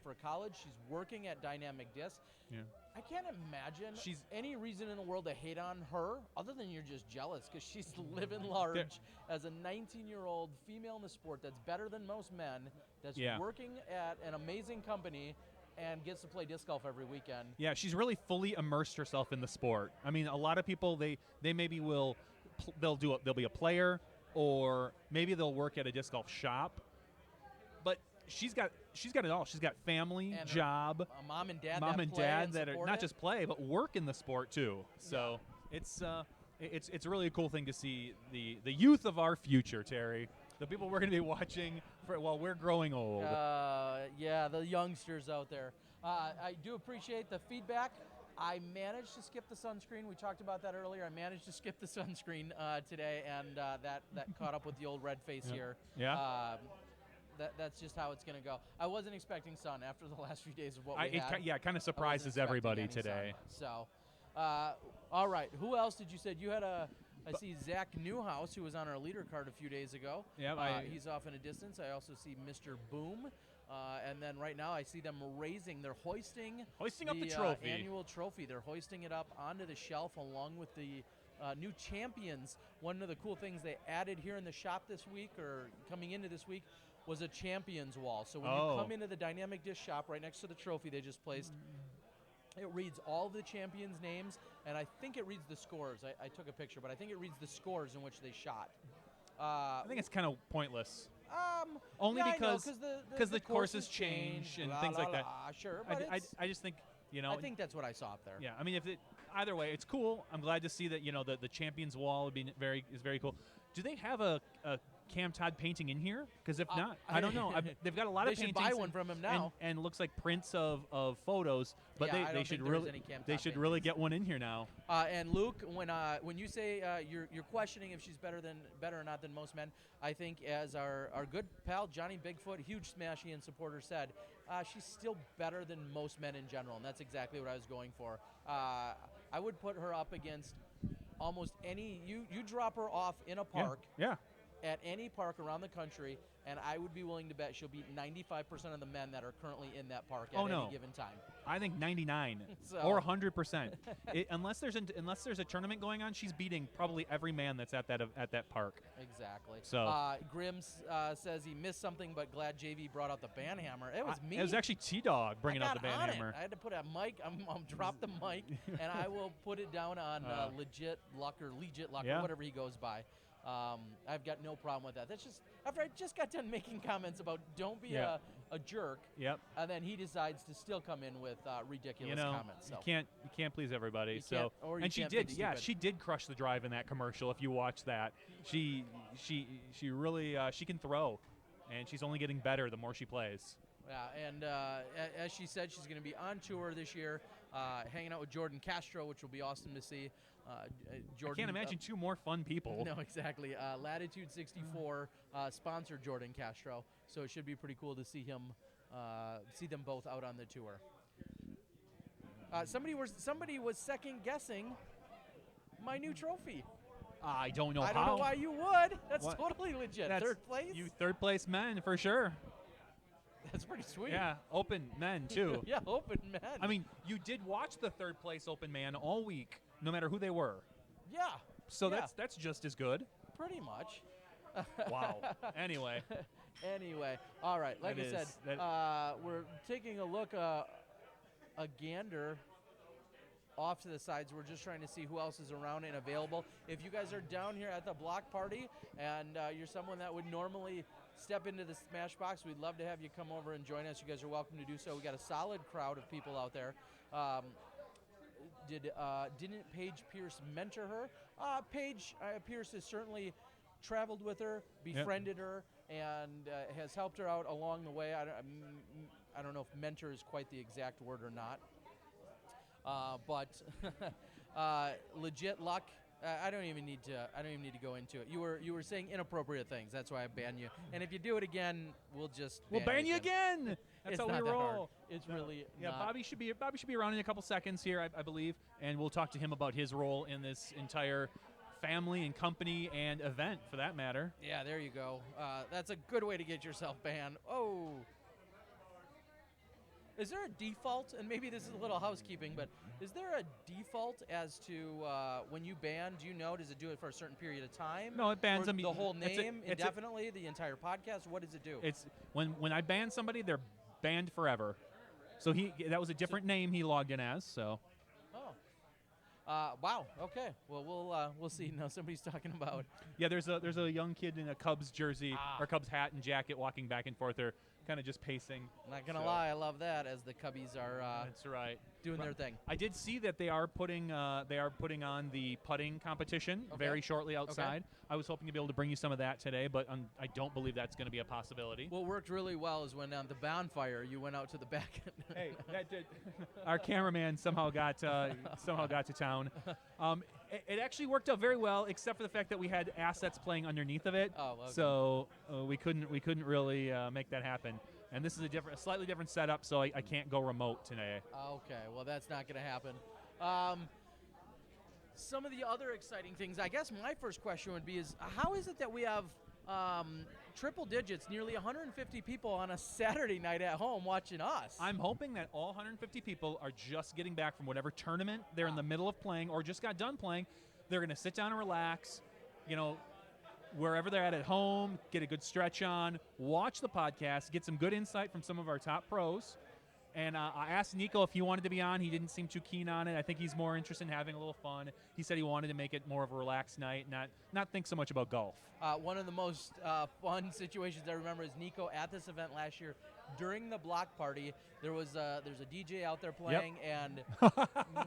for college. She's working at Dynamic Disc. Yeah. I can't imagine any reason in the world to hate on her other than you're just jealous because she's living large as a 19-year-old female in the sport that's better than most men, that's working at an amazing company and gets to play disc golf every weekend. Yeah, she's really fully immersed herself in the sport. I mean, a lot of people they maybe they'll be a player, or maybe they'll work at a disc golf shop. But she's got it all. She's got family, And job, mom and dad that are support not it. just play but work in the sport too. So it's really a cool thing to see the youth of our future, Terry. The people we're going to be watching while we're growing old. Yeah, the youngsters out there. I do appreciate the feedback. I managed to skip the sunscreen. We talked about that earlier. I managed to skip the sunscreen today, and that caught up with the old red face here. Yeah. That's just how it's going to go. I wasn't expecting sun after the last few days of what we had. It kind of I surprises wasn't expecting everybody any today. sun. So, all right. Who else did you say? You had I see Zach Newhouse, who was on our leader card a few days ago. Yeah, he's off in a distance. I also see Mr. Boom. And then right now I see them they're hoisting up the trophy. Annual trophy. They're hoisting it up onto the shelf along with the new champions. One of the cool things they added here in the shop this week, or coming into this week, was a champions wall. So when you come into the Dynamic Disc shop right next to the trophy they just placed, it reads all the champions' names, and I think it reads the scores. I took a picture, but I think it reads the scores in which they shot. I think it's kind of pointless. Only because the courses change and things like that. Sure, but I just think, I think that's what I saw up there. Yeah, I mean, either way, it's cool. I'm glad to see that the champions wall would be is very cool. Do they have a Cam Todd painting in here? Because if not, I don't know. They've got a lot of paintings. They should buy one from him now. And looks like prints of photos, but they should really get one in here now. And Luke, when you say you're questioning if she's better or not than most men, I think as our good pal Johnny Bigfoot, huge Smashian supporter, said, she's still better than most men in general, and that's exactly what I was going for. I would put her up against almost any. You drop her off in a park. Yeah. At any park around the country, and I would be willing to bet she'll beat 95% of the men that are currently in that park at any given time. I think 99 or 100%. Unless there's a tournament going on, she's beating probably every man that's at that park. Exactly. So Grims says he missed something, but glad JV brought out the band hammer. It was me. It was actually T-Dog bringing out the band hammer. I had to put a mic. I'll drop the mic, and I will put it down on Legit Luck or whatever he goes by. I've got no problem with that. That's just after I just got done making comments about don't be a jerk. Yep. And then he decides to still come in with ridiculous comments. So. You can't please everybody. She did crush the drive in that commercial. If you watch that, she really she can throw, and she's only getting better the more she plays. Yeah, and as she said, she's going to be on tour this year, hanging out with Jordan Castro, which will be awesome to see. Jordan, I can't imagine two more fun people. No, exactly. Latitude 64 sponsored Jordan Castro, so it should be pretty cool to see them both out on the tour. Somebody was second guessing my new trophy. I don't know how. I don't know why you would. That's totally legit. Third place. You third place men for sure. That's pretty sweet. Yeah, open men too. Yeah, open men. I mean, you did watch the third place open man all week, no matter who they were. Yeah. So that's just as good. Pretty much. Wow. Anyway, all right. Like I said, we're taking a look, a gander off to the sides. We're just trying to see who else is around and available. If you guys are down here at the block party and you're someone that would normally step into the Smashbox, we'd love to have you come over and join us. You guys are welcome to do so. We got a solid crowd of people out there. Didn't Paige Pierce mentor her? Paige Pierce has certainly traveled with her, befriended her, and has helped her out along the way. I don't know if mentor is quite the exact word or not. But legit luck. I don't even need to go into it. You were saying inappropriate things. That's why I ban you. And if you do it again, we'll ban you again. That's how we roll. It's really not. Bobby should be around in a couple seconds here, I believe, and we'll talk to him about his role in this entire family and company and event, for that matter. Yeah, there you go. That's a good way to get yourself banned. Oh. Is there a default, and maybe this is a little housekeeping, but is there a default as to when you ban, do you know, does it do it for a certain period of time? No, it bans them. The whole name indefinitely, the entire podcast? What does it do? It's when I ban somebody, they're banned forever. So that was a different name he logged in as, so. Wow. Okay. Well, we'll see. Now somebody's talking about. Yeah, there's a young kid in a Cubs jersey or Cubs hat and jacket walking back and forth. They're kind of just pacing. Not gonna lie, I love that as the Cubbies are. That's right. doing their thing. I did see that they are putting on the putting competition very shortly outside. I was hoping to be able to bring you some of that today, but I don't believe that's going to be a possibility. What worked really well is when on the bonfire you went out to the back. Hey, that did. Our cameraman somehow got to town. It actually worked out very well, except for the fact that we had assets playing underneath of it. Oh, okay. So we couldn't really make that happen. And this is a slightly different setup, so I can't go remote today. Okay, well that's not going to happen. Some of the other exciting things, I guess my first question would be is how is it that we have triple digits, nearly 150 people on a Saturday night at home watching us? I'm hoping that all 150 people are just getting back from whatever tournament they're in the middle of playing or just got done playing. They're going to sit down and relax, wherever they're at home, get a good stretch on, watch the podcast, get some good insight from some of our top pros. And I asked Nico if he wanted to be on. He didn't seem too keen on it. I think he's more interested in having a little fun. He said he wanted to make it more of a relaxed night, not think so much about golf. One of the most fun situations I remember is Nico at this event last year. During the block party, there's a DJ out there playing, and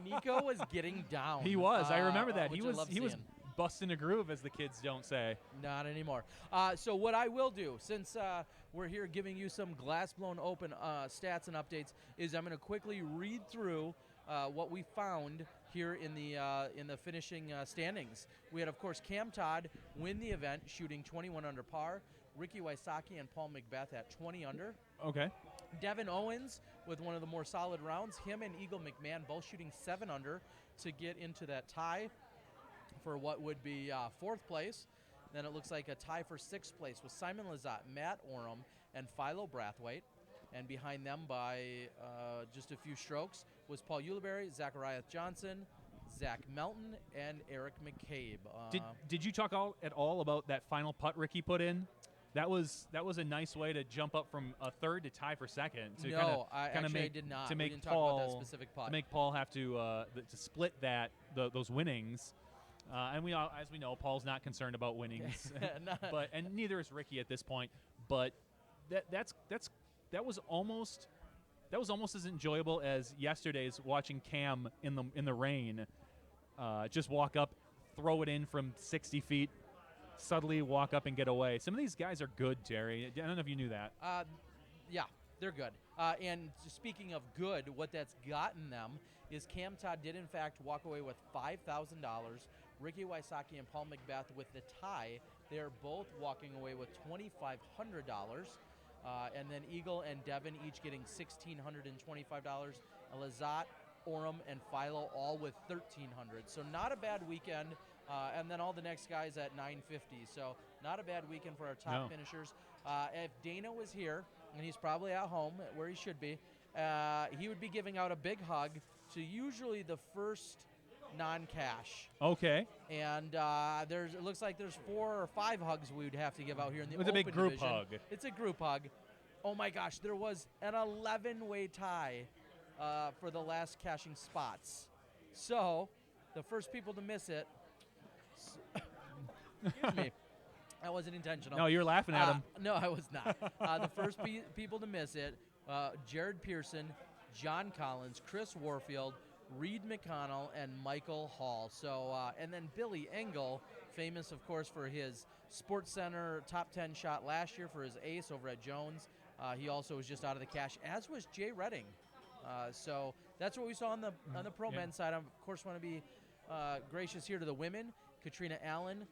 Nico was getting down. He was. I remember that. He was seeing. Busting a groove, as the kids don't say. Not anymore. So what I will do, since we're here giving you some Glass Blown Open stats and updates, is I'm going to quickly read through what we found here in the finishing standings. We had, of course, Cam Todd win the event, shooting 21 under par. Ricky Wysocki and Paul McBeth at 20 under. Okay. Devin Owens with one of the more solid rounds. Him and Eagle McMahon both shooting 7 under to get into that tie for what would be 4th place. Then it looks like a tie for 6th place with Simon Lizotte, Matt Oram, and Philo Brathwaite. And behind them by just a few strokes was Paul Ulibarri, Zachariah Johnson, Zach Melton, and Eric McCabe. Did you talk at all about that final putt Ricky put in? That was a nice way to jump up from a 3rd to tie for 2nd. To I did not. To make we didn't Paul, talk about that specific putt. To make Paul have to split those winnings. And as we know, Paul's not concerned about winnings, and neither is Ricky at this point. But that was almost as enjoyable as yesterday's watching Cam in the rain, just walk up, throw it in from 60 feet, subtly walk up and get away. Some of these guys are good, Jerry. I don't know if you knew that. Yeah, they're good. And speaking of good, what that's gotten them is Cam Todd did, in fact, walk away with $5,000. Ricky Wysocki and Paul McBeth with the tie. They're both walking away with $2,500. And then Eagle and Devin each getting $1,625. Lizotte, Oram, and Philo all with $1,300. So not a bad weekend. And then all the next guys at $950. So not a bad weekend for our top finishers. If Dana was here, and he's probably at home where he should be, he would be giving out a big hug to usually the first non-cash. Okay. And it looks like there's 4 or 5 hugs we would have to give out here in the open division. It's a big group hug. It's a group hug. Oh my gosh, there was an 11-way tie for the last cashing spots. So the first people to miss it. Excuse me. That wasn't intentional. No, you were laughing at him. No, I was not. The first people to miss it, Jared Pearson, John Collins, Chris Warfield, Reed McConnell, and Michael Hall. So, and then Billy Engel, famous, of course, for his Sports Center top 10 shot last year for his ace over at Jones. He also was just out of the cash, as was Jay Redding. So that's what we saw on the pro men's side. I, of course, want to be gracious here to the women. Katrina Allen,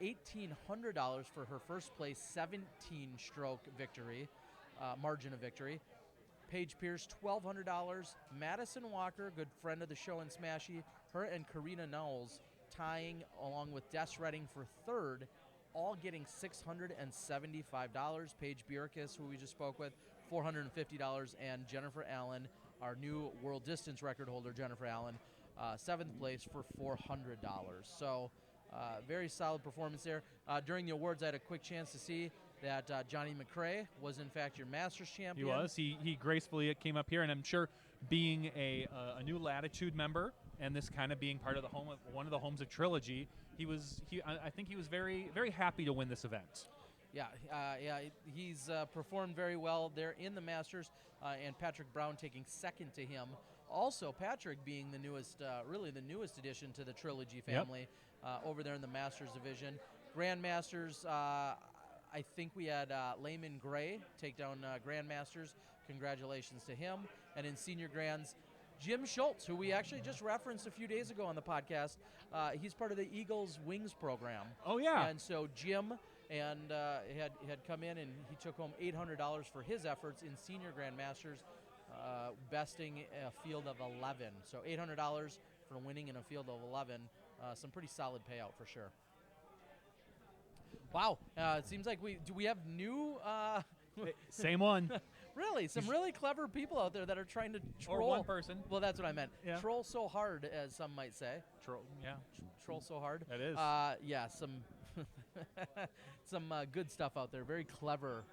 $1,800 for her first place 17-stroke victory, margin of victory. Paige Pierce, $1,200. Madison Walker, good friend of the show in Smashy, her and Karina Knowles tying along with Des Redding for 3rd, all getting $675. Paige Bierkis, who we just spoke with, $450. And Jennifer Allen, our new world distance record holder, Jennifer Allen, 7th place for $400. So very solid performance there. During the awards, I had a quick chance to see that Johnny McRae was, in fact, your Masters champion. He was. He gracefully came up here, and I'm sure being a new Latitude member and this kind of being part of one of the homes of Trilogy, I think he was very, very happy to win this event. Yeah, he's performed very well there in the Masters, and Patrick Brown taking 2nd to him also Patrick being the newest, really the newest addition to the Trilogy family over there in the Masters division. Grandmasters, I think we had Layman Gray take down Grandmasters. Congratulations to him. And in Senior Grands, Jim Schultz, who we actually just referenced a few days ago on the podcast. He's part of the Eagles Wings program. Oh, yeah. And so Jim had come in, and he took home $800 for his efforts in Senior Grandmasters, besting a field of 11. So $800 for winning in a field of 11. Some pretty solid payout for sure. Wow, it seems like we have new... Same one. Really, some really clever people out there that are trying to troll. Or one person. Well, that's what I meant. Yeah. Troll so hard, as some might say. Troll, yeah. Troll so hard. That is. Yeah, some some good stuff out there. Very clever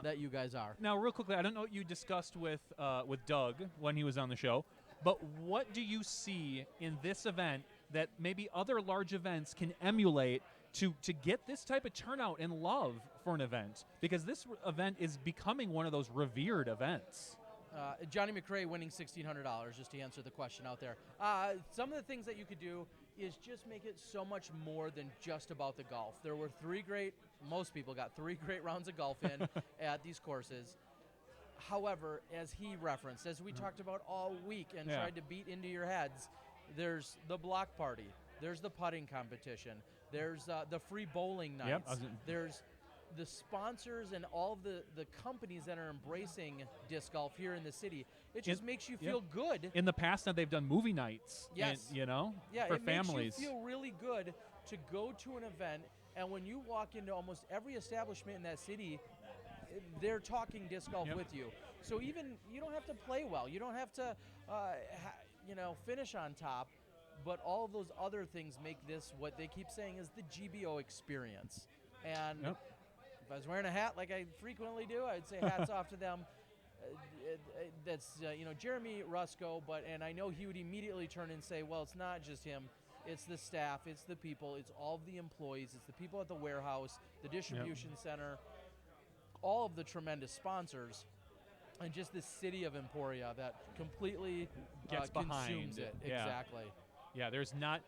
that you guys are. Now, real quickly, I don't know what you discussed with Doug when he was on the show, but what do you see in this event that maybe other large events can emulate to get this type of turnout and love for an event? Because this event is becoming one of those revered events. Johnny McRae winning $1,600, just to answer the question out there. Some of the things that you could do is just make it so much more than just about the golf. There were most people got 3 great rounds of golf in at these courses. However, as he referenced, as we talked about all week and tried to beat into your heads, there's the block party, there's the putting competition, there's the free bowling nights, there's the sponsors and all the companies that are embracing disc golf here in the city. It just makes you feel good. In the past, now they've done movie nights. Yes. And, for it families. Makes you feel really good to go to an event, and when you walk into almost every establishment in that city, they're talking disc golf with you. So even you don't have to play well. You don't have to, finish on top. But all of those other things make this what they keep saying is the GBO experience. And if I was wearing a hat like I frequently do, I'd say hats off to them. That's Jeremy Rusko, and I know he would immediately turn and say, well, it's not just him. It's the staff, it's the people, it's all of the employees, it's the people at the warehouse, the distribution center, all of the tremendous sponsors, and just this city of Emporia that completely gets behind consumes it. Exactly. Yeah, there's not.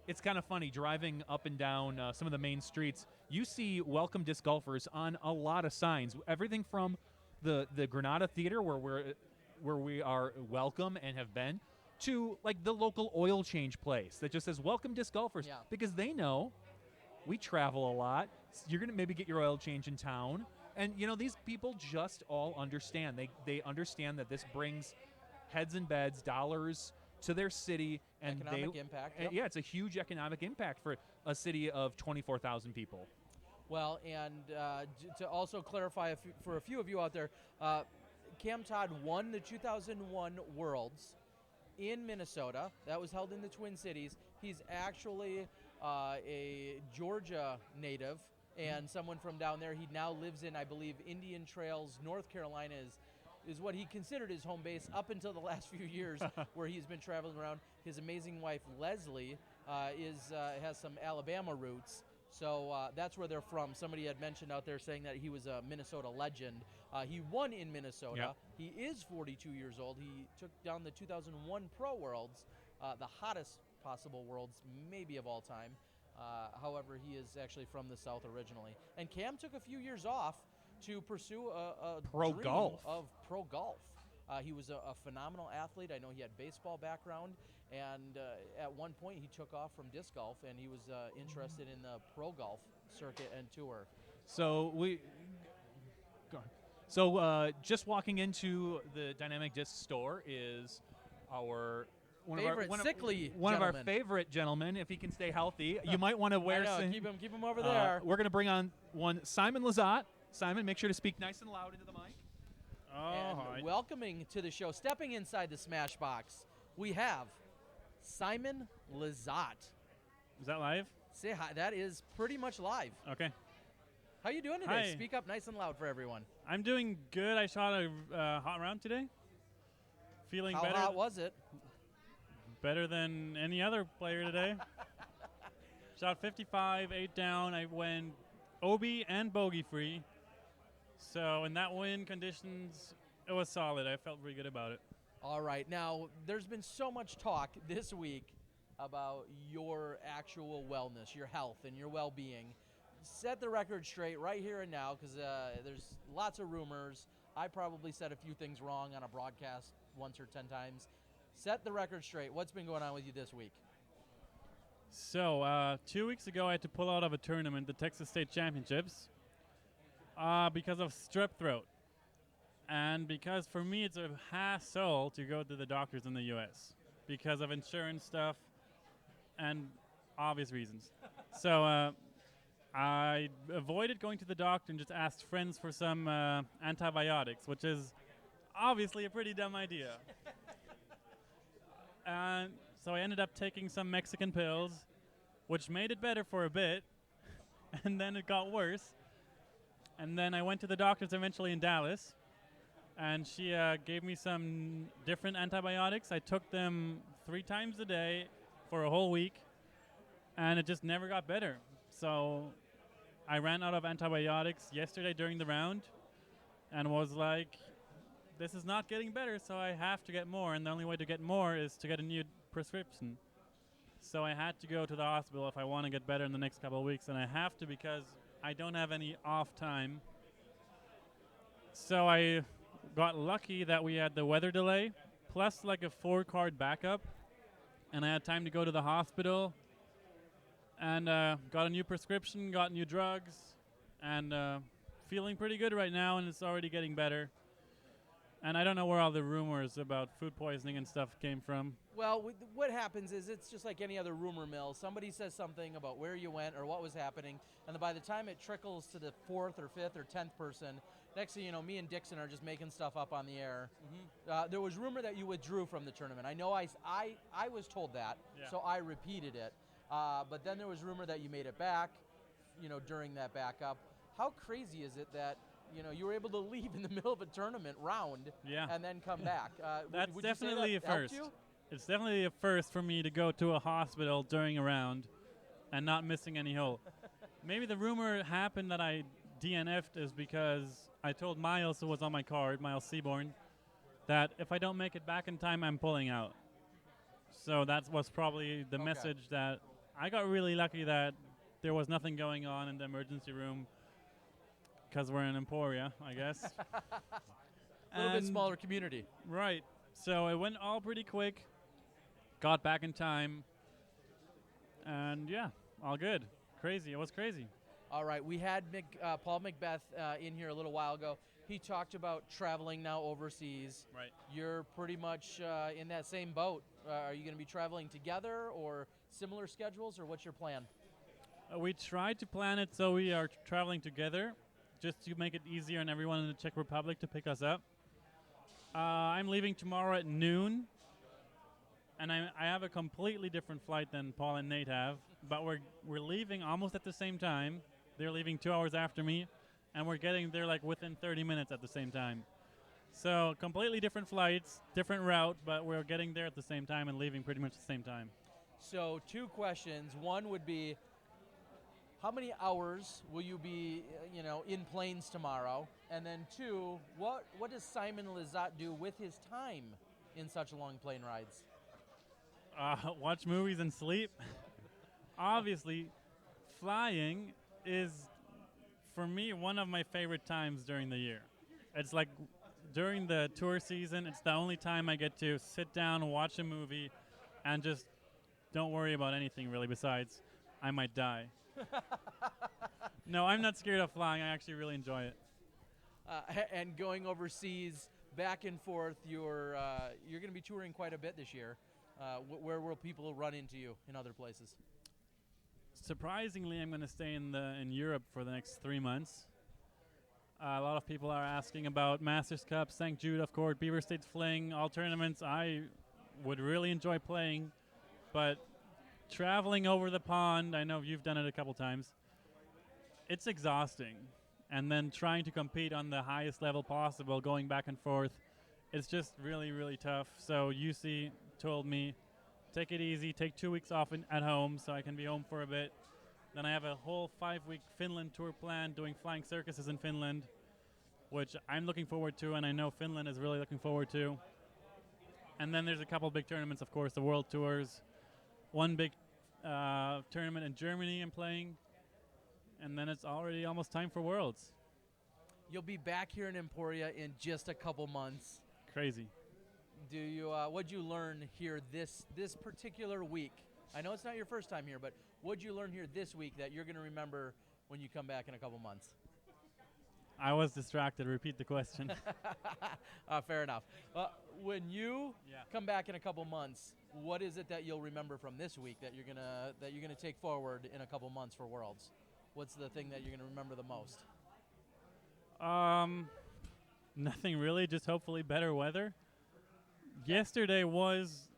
It's kind of funny driving up and down some of the main streets. You see welcome disc golfers on a lot of signs. Everything from the Granada Theater, where we are welcome and have been, to like the local oil change place that just says welcome disc golfers, because they know we travel a lot. You're gonna maybe get your oil change in town, and these people just all understand. They understand that this brings heads and beds, dollars to their city, and economic impact. Yeah, it's a huge economic impact for a city of 24,000 people. Well, and to also clarify for a few of you out there, Cam Todd won the 2001 Worlds in Minnesota. That was held in the Twin Cities. He's actually a Georgia native and someone from down there. He now lives in, I believe, Indian Trails, North Carolina is what he considered his home base up until the last few years, where he's been traveling around. His amazing wife, Leslie, has some Alabama roots. So that's where they're from. Somebody had mentioned out there saying that he was a Minnesota legend. He won in Minnesota. Yep. He is 42 years old. He took down the 2001 Pro Worlds, the hottest possible worlds maybe of all time. However, he is actually from the South originally. And Cam took a few years off to pursue a pro dream golf. of pro golf. He was a phenomenal athlete. I know he had baseball background, and at one point he took off from disc golf, and he was interested in the pro golf circuit and tour. So just walking into the Dynamic Disc store is one of our favorite gentlemen. If he can stay healthy, you might want to wear. Keep him over there. We're going to bring on one Simon Lizotte. Simon, make sure to speak nice and loud into the mic. And welcoming to the show, stepping inside the Smash Box, we have Simon Lizotte. Is that live? Say hi. That is pretty much live. Okay. How you doing today? Hi. Speak up nice and loud for everyone. I'm doing good. I shot a hot round today. Feeling better. How hot was it? Better than any other player today. Shot 55, 8 down. I went OB and bogey free. So in that wind conditions, it was solid. I felt pretty good about it. All right. Now, there's been so much talk this week about your actual wellness, your health, and your well-being. Set the record straight right here and now, because there's lots of rumors. I probably said a few things wrong on a broadcast once or 10 times. Set the record straight. What's been going on with you this week? So, 2 weeks ago, I had to pull out of a tournament, the Texas State Championships, because of strep throat. And because for me, it's a hassle to go to the doctors in the U.S. because of insurance stuff and obvious reasons. So I avoided going to the doctor and just asked friends for some antibiotics, which is obviously a pretty dumb idea. And so I ended up taking some Mexican pills, which made it better for a bit, and then it got worse. And then I went to the doctors eventually in Dallas, and she gave me some different antibiotics. I took them 3 times a day for a whole week, and it just never got better. So I ran out of antibiotics yesterday during the round and was like, this is not getting better, so I have to get more, and the only way to get more is to get a new prescription. So I had to go to the hospital if I want to get better in the next couple of weeks, and I have to because I don't have any off time. So I got lucky that we had the weather delay, plus like a 4-card backup, and I had time to go to the hospital, and got a new prescription, got new drugs, and feeling pretty good right now, and it's already getting better. And I don't know where all the rumors about food poisoning and stuff came from. Well, what happens is it's just like any other rumor mill. Somebody says something about where you went or what was happening, and then by the time it trickles to the 4th or 5th or 10th person, next thing you know, me and Dixon are just making stuff up on the air. Mm-hmm. There was rumor that you withdrew from the tournament. I know I was told that, so I repeated it. But then there was rumor that you made it back, during that backup. How crazy is it that you were able to leave in the middle of a tournament round and then come back? That's would definitely you a say that helped first. you? It's definitely a first for me to go to a hospital during a round and not missing any hole. Maybe the rumor happened that I DNF'd is because I told Miles, who was on my card, Miles Seaborn, that if I don't make it back in time, I'm pulling out. So that was probably the message that I got really lucky that there was nothing going on in the emergency room because we're in Emporia, I guess. A little bit smaller community. Right. So it went all pretty quick. Got back in time. And yeah, all good. Crazy. It was crazy. All right. We had Paul Macbeth in here a little while ago. He talked about traveling now overseas. Right. You're pretty much in that same boat. Are you going to be traveling together or similar schedules, or what's your plan? We tried to plan it so we are traveling together, just to make it easier on everyone in the Czech Republic to pick us up. I'm leaving tomorrow at noon, and I have a completely different flight than Paul and Nate have, but we're leaving almost at the same time. They're leaving 2 hours after me, and we're getting there like within 30 minutes at the same time. So completely different flights, different route, but we're getting there at the same time and leaving pretty much the same time. So 2 questions. One would be, how many hours will you be, in planes tomorrow? And then 2, what does Simon Lizotte do with his time in such long plane rides? Watch movies and sleep. Obviously, flying is, for me, one of my favorite times during the year. It's like during the tour season, it's the only time I get to sit down, watch a movie, and just don't worry about anything really besides I might die. No, I'm not scared of flying. I actually really enjoy it. And going overseas, back and forth, you're going to be touring quite a bit this year. Where will people run into you in other places? Surprisingly, I'm going to stay in Europe for the next 3 months. A lot of people are asking about Masters Cup, St. Jude, of course, Beaver States Fling, all tournaments I would really enjoy playing. But traveling over the pond, I know you've done it a couple times, it's exhausting. And then trying to compete on the highest level possible, going back and forth, it's just really, really tough. So UC told me, take it easy, take 2 weeks off at home so I can be home for a bit. Then I have a whole 5-week Finland tour planned, doing flying circuses in Finland, which I'm looking forward to, and I know Finland is really looking forward to. And then there's a couple big tournaments, of course, the World Tours. One big tournament in Germany I'm playing. And then it's already almost time for Worlds. You'll be back here in Emporia in just a couple months. Crazy. Do you? What'd you learn here this particular week? I know it's not your first time here, but what'd you learn here this week that you're going to remember when you come back in a couple months? I was distracted. Repeat the question. Fair enough. When you come back in a couple months, what is it that you'll remember from this week that you're gonna take forward in a couple months for Worlds? What's the thing that you're gonna remember the most? Nothing really. Just hopefully better weather. Yesterday was,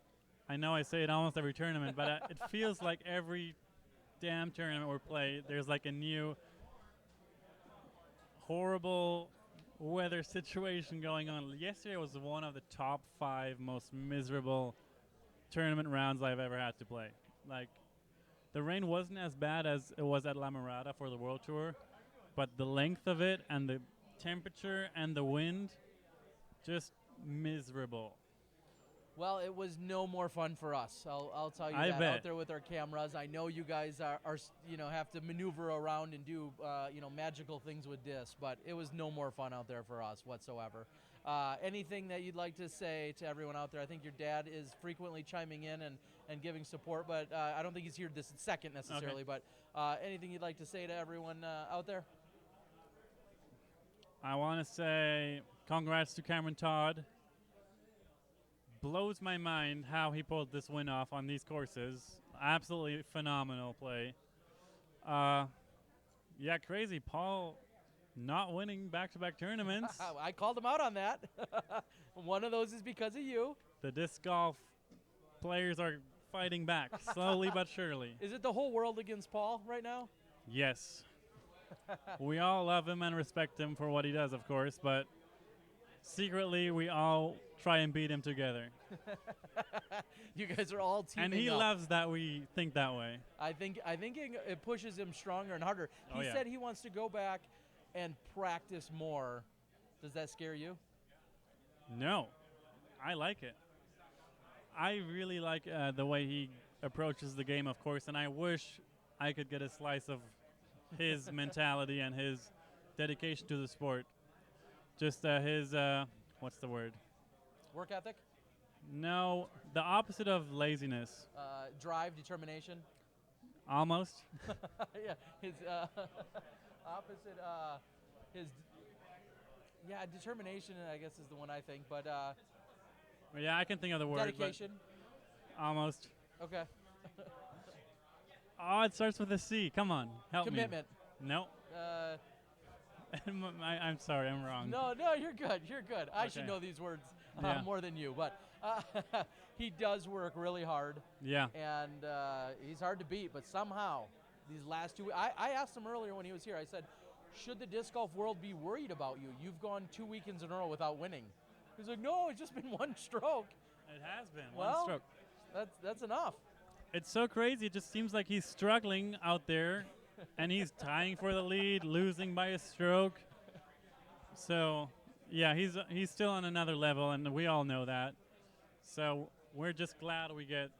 I know I say it almost every tournament, but it feels like every damn tournament we play, there's like a new horrible weather situation going on. Yesterday was one of the top 5 most miserable tournament rounds I've ever had to play. Like, the rain wasn't as bad as it was at La Mirada for the World Tour, but the length of it and the temperature and the wind, just miserable. Well, it was no more fun for us. I'll tell you I that. bet. Out there with our cameras, I know you guys are have to maneuver around and do magical things with discs, but it was no more fun out there for us whatsoever. Anything that you'd like to say to everyone out there? I think your dad is frequently chiming in and giving support, but I don't think he's here this second necessarily. Okay. But anything you'd like to say to everyone out there? I want to say congrats to Cameron Todd. Blows my mind how he pulled this win off on these courses. Absolutely phenomenal play. Yeah, crazy. Paul not winning back-to-back tournaments. I called him out on that. One of those is because of you. The disc golf players are fighting back, slowly but surely. Is it the whole world against Paul right now? Yes. We all love him and respect him for what he does, of course, but secretly we all try and beat him together. You guys are all teaming And he up. loves that we think that way. I think it pushes him stronger and harder. Oh, He yeah. said he wants to go back and practice more. Does that scare you? No, I like it. I really like the way he approaches the game, of course, and I wish I could get a slice of his mentality and his dedication to the sport. Just his, what's the word? Work ethic, No, the opposite of laziness. drive, determination. Almost. Yeah, his opposite. His determination. I guess is the one I think, but Yeah, I can think of the word. but dedication. Almost. Okay. Oh, it starts with a C. Come on, help Commitment. me. No. I'm sorry, I'm wrong. No, you're good. You're good. I should Okay. know these words Yeah. more than you, but he does work really hard, Yeah. and he's hard to beat. But somehow, these last 2 weeks, I asked him earlier when he was here. I said, "Should the disc golf world be worried about you? You've gone 2 weekends in a row without winning." He's like, "No, it's just been one stroke." It has been Well, one stroke. That's enough. It's so crazy. It just seems like he's struggling out there, and he's tying for the lead, losing by a stroke. So, yeah, he's still on another level, and we all know that. So we're just glad we get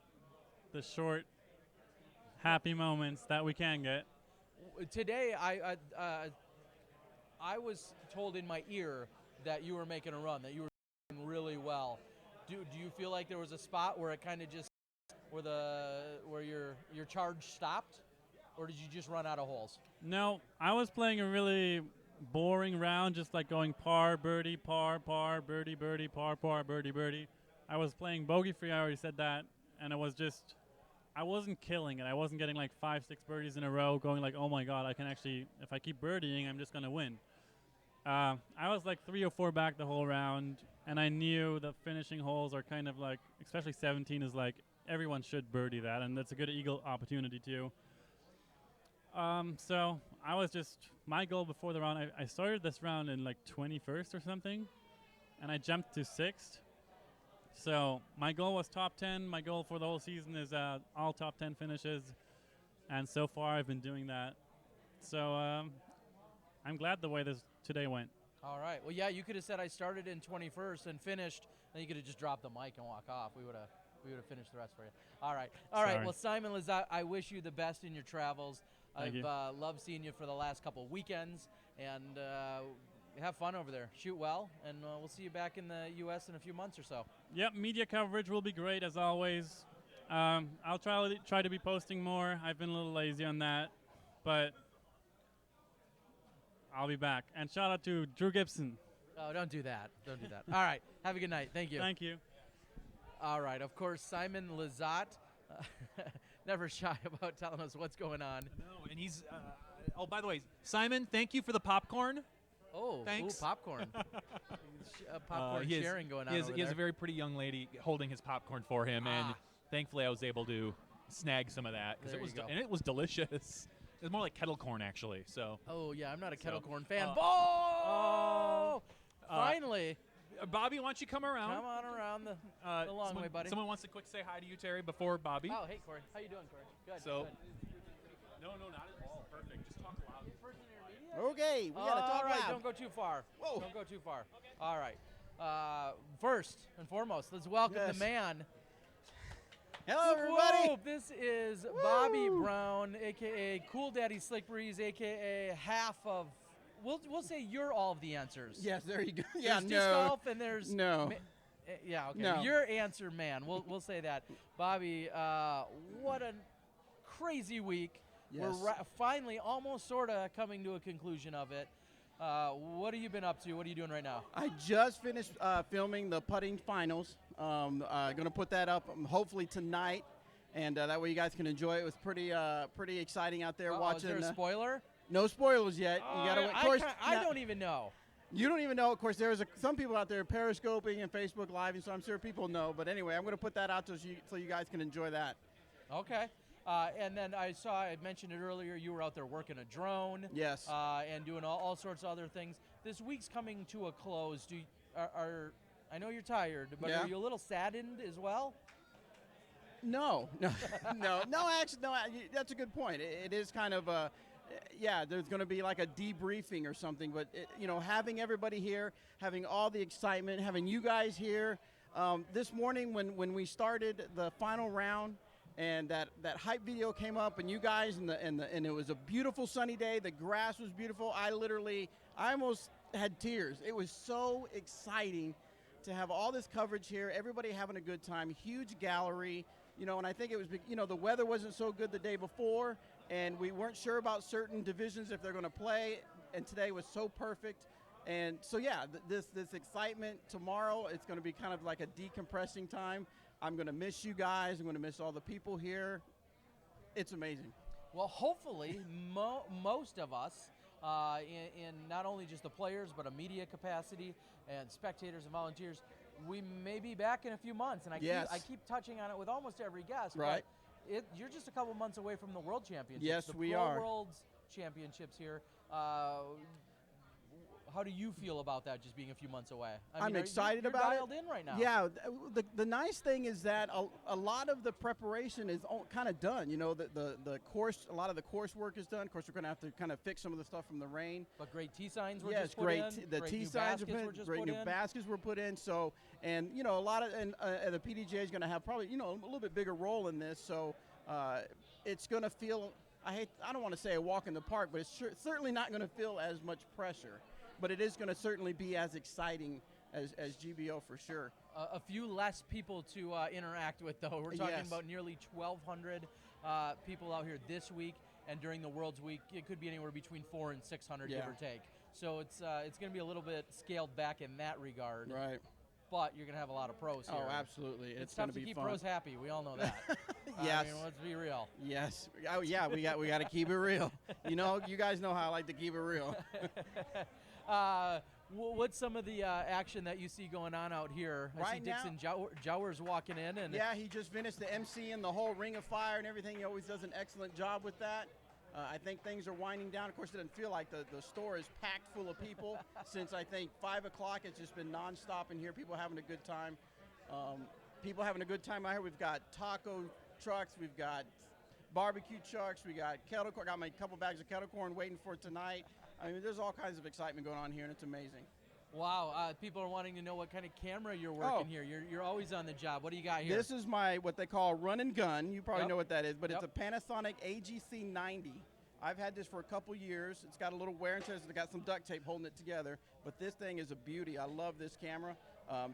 the short, happy moments that we can get. Today, I was told in my ear that you were making a run, that you were doing really well. Do you feel like there was a spot where it kind of just where your charge stopped, or did you just run out of holes? No, I was playing a really boring round, just like going par, birdie, par, birdie, birdie, par, birdie, birdie. I was playing bogey free. I already said that, and it was just, I wasn't killing it. I wasn't getting like 5-6 birdies in a row, going like, oh my god, I can actually, if I keep birdieing, I'm just gonna win. I was like 3 or 4 back the whole round, and I knew the finishing holes are kind of like, especially 17 is like, everyone should birdie that, and that's a good eagle opportunity too. So I was just, my goal before the round, I started this round in like 21st or something, and I jumped to 6th. So my goal was top 10. My goal for the whole season is all top 10 finishes, and so far I've been doing that. So I'm glad the way this today went. All right. Well, yeah, you could have said I started in 21st and finished. Then you could have just dropped the mic and walk off. We would have finished the rest for you. All right. All right. Sorry. Well, Simon Lizotte, I wish you the best in your travels. Thank you. I've loved seeing you for the last couple weekends, and have fun over there. Shoot well, and we'll see you back in the U.S. in a few months or so. Yep, media coverage will be great as always. I'll try to be posting more. I've been a little lazy on that, but I'll be back. And shout out to Drew Gibson. Oh, don't do that. Don't do that. All right. Have a good night. Thank you. Thank you. All right. Of course, Simon Lizotte, never shy about telling us what's going on. No, and he's. Oh, by the way, Simon, thank you for the popcorn. Oh, Thanks. Ooh, popcorn. Popcorn sharing going on over He has a there. very pretty young lady holding his popcorn for him, and Ah. thankfully I was able to snag some of that because There it was you go. and it was delicious. It was more like kettle corn actually. So Oh, yeah, I'm not a kettle So, corn fan. uh, Oh! uh, Finally, Bobby, why don't you come around? come on around the long someone, way, buddy. Someone wants to quick say hi to you, Terry, before Bobby. Oh, hey, Corey. How you doing, Corey? Good. So- good. No, not at all. Perfect. Just talk loud. First intermediate? Okay, we gotta talk All right, loud. don't go too far. Whoa. Don't go too far. All right. First and foremost, let's welcome Yes. the man. Hello, everybody. Whoop. This is Bobby Brown, a.k.a. Cool Daddy Slick Breeze, a.k.a. half of, we'll say you're all of the answers. Yes, there you go. Yeah, There's disc golf and there's No. yeah, okay. No. You're answer man. We'll say that. Bobby, what a crazy week. Yes. We're finally almost sort of coming to a conclusion of it. What have you been up to? What are you doing right now? I just finished filming the putting finals. Going to put that up hopefully tonight, and that way you guys can enjoy it. It was pretty exciting out there watching. Is there a spoiler? No spoilers yet. You gotta. Of course, I now- don't even know. You don't even know. Of course, there's some people out there periscoping and Facebook Live, and so I'm sure people know. But anyway, I'm going to put that out so you guys can enjoy that. Okay. And then I mentioned it earlier, you were out there working a drone. Yes. And doing all sorts of other things. This week's coming to a close. I know you're tired, but Yeah. are you a little saddened as well? No. Actually, no. That's a good point. It is kind of yeah. There's going to be like a debriefing or something, but having everybody here, having all the excitement, having you guys here. This morning when we started the final round, and that hype video came up, and you guys and it was a beautiful sunny day. The grass was beautiful. I almost had tears. It was so exciting to have all this coverage here. Everybody having a good time. Huge gallery. And I think it was, the weather wasn't so good the day before, and we weren't sure about certain divisions if they're going to play, and today was so perfect. And so, yeah, this excitement tomorrow, it's going to be kind of like a decompressing time. I'm going to miss you guys. I'm going to miss all the people here. It's amazing. Well, hopefully, most of us, in not only just the players, but a media capacity and spectators and volunteers, we may be back in a few months. And Yes. I keep touching on it with almost every guest. Right. But you're just a couple months away from the World Championships. Yes, the we Pro are. World's Championships here. How do you feel about that, just being a few months away? I'm excited you're about it. dialed in right now. Yeah, the nice thing is that a lot of the preparation is kind of done. The course, a lot of the coursework is done. Of course, we're going to have to kind of fix some of the stuff from the rain. But great tee signs were Yes, just put great. in. The great tee new signs were baskets put, just great put new in. baskets were put in. So, and a lot of the PDGA is going to have probably a little bit bigger role in this. So, it's going to feel. I don't want to say a walk in the park, but it's certainly not going to feel as much pressure. But it is going to certainly be as exciting as GBO for sure. A few less people to interact with, though. We're talking Yes. about nearly 1,200 people out here this week, and during the World's Week, it could be anywhere between 400 and 600, Yeah. give or take. So it's going to be a little bit scaled back in that regard. Right. But you're going to have a lot of pros here. Oh, absolutely. It's going tough to to be keep fun. pros happy. We all know that. Yes. I mean, let's be real. Yes. Oh, yeah. We got to keep it real. You guys know how I like to keep it real. What's some of the action that you see going on out here? I see Right now- Dixon Jowers walking in, and Yeah, he just finished the MC and the whole Ring of Fire and everything. He always does an excellent job with that. I think things are winding down. Of course, it doesn't feel like the store is packed full of people since I think 5 o'clock. It's just been nonstop in here. People having a good time. People having a good time out here. We've got taco trucks. We've got barbecue trucks. We got kettle corn. Got my couple bags of kettle corn waiting for tonight. I mean, there's all kinds of excitement going on here, and it's amazing. Wow, people are wanting to know what kind of camera you're working here. You're always on the job. What do you got here? This is my what they call run and gun. You probably Yep. know what that is, but Yep. it's a Panasonic AGC 90. I've had this for a couple years. It's got a little wear and tear. It's got some duct tape holding it together, but this thing is a beauty. I love this camera.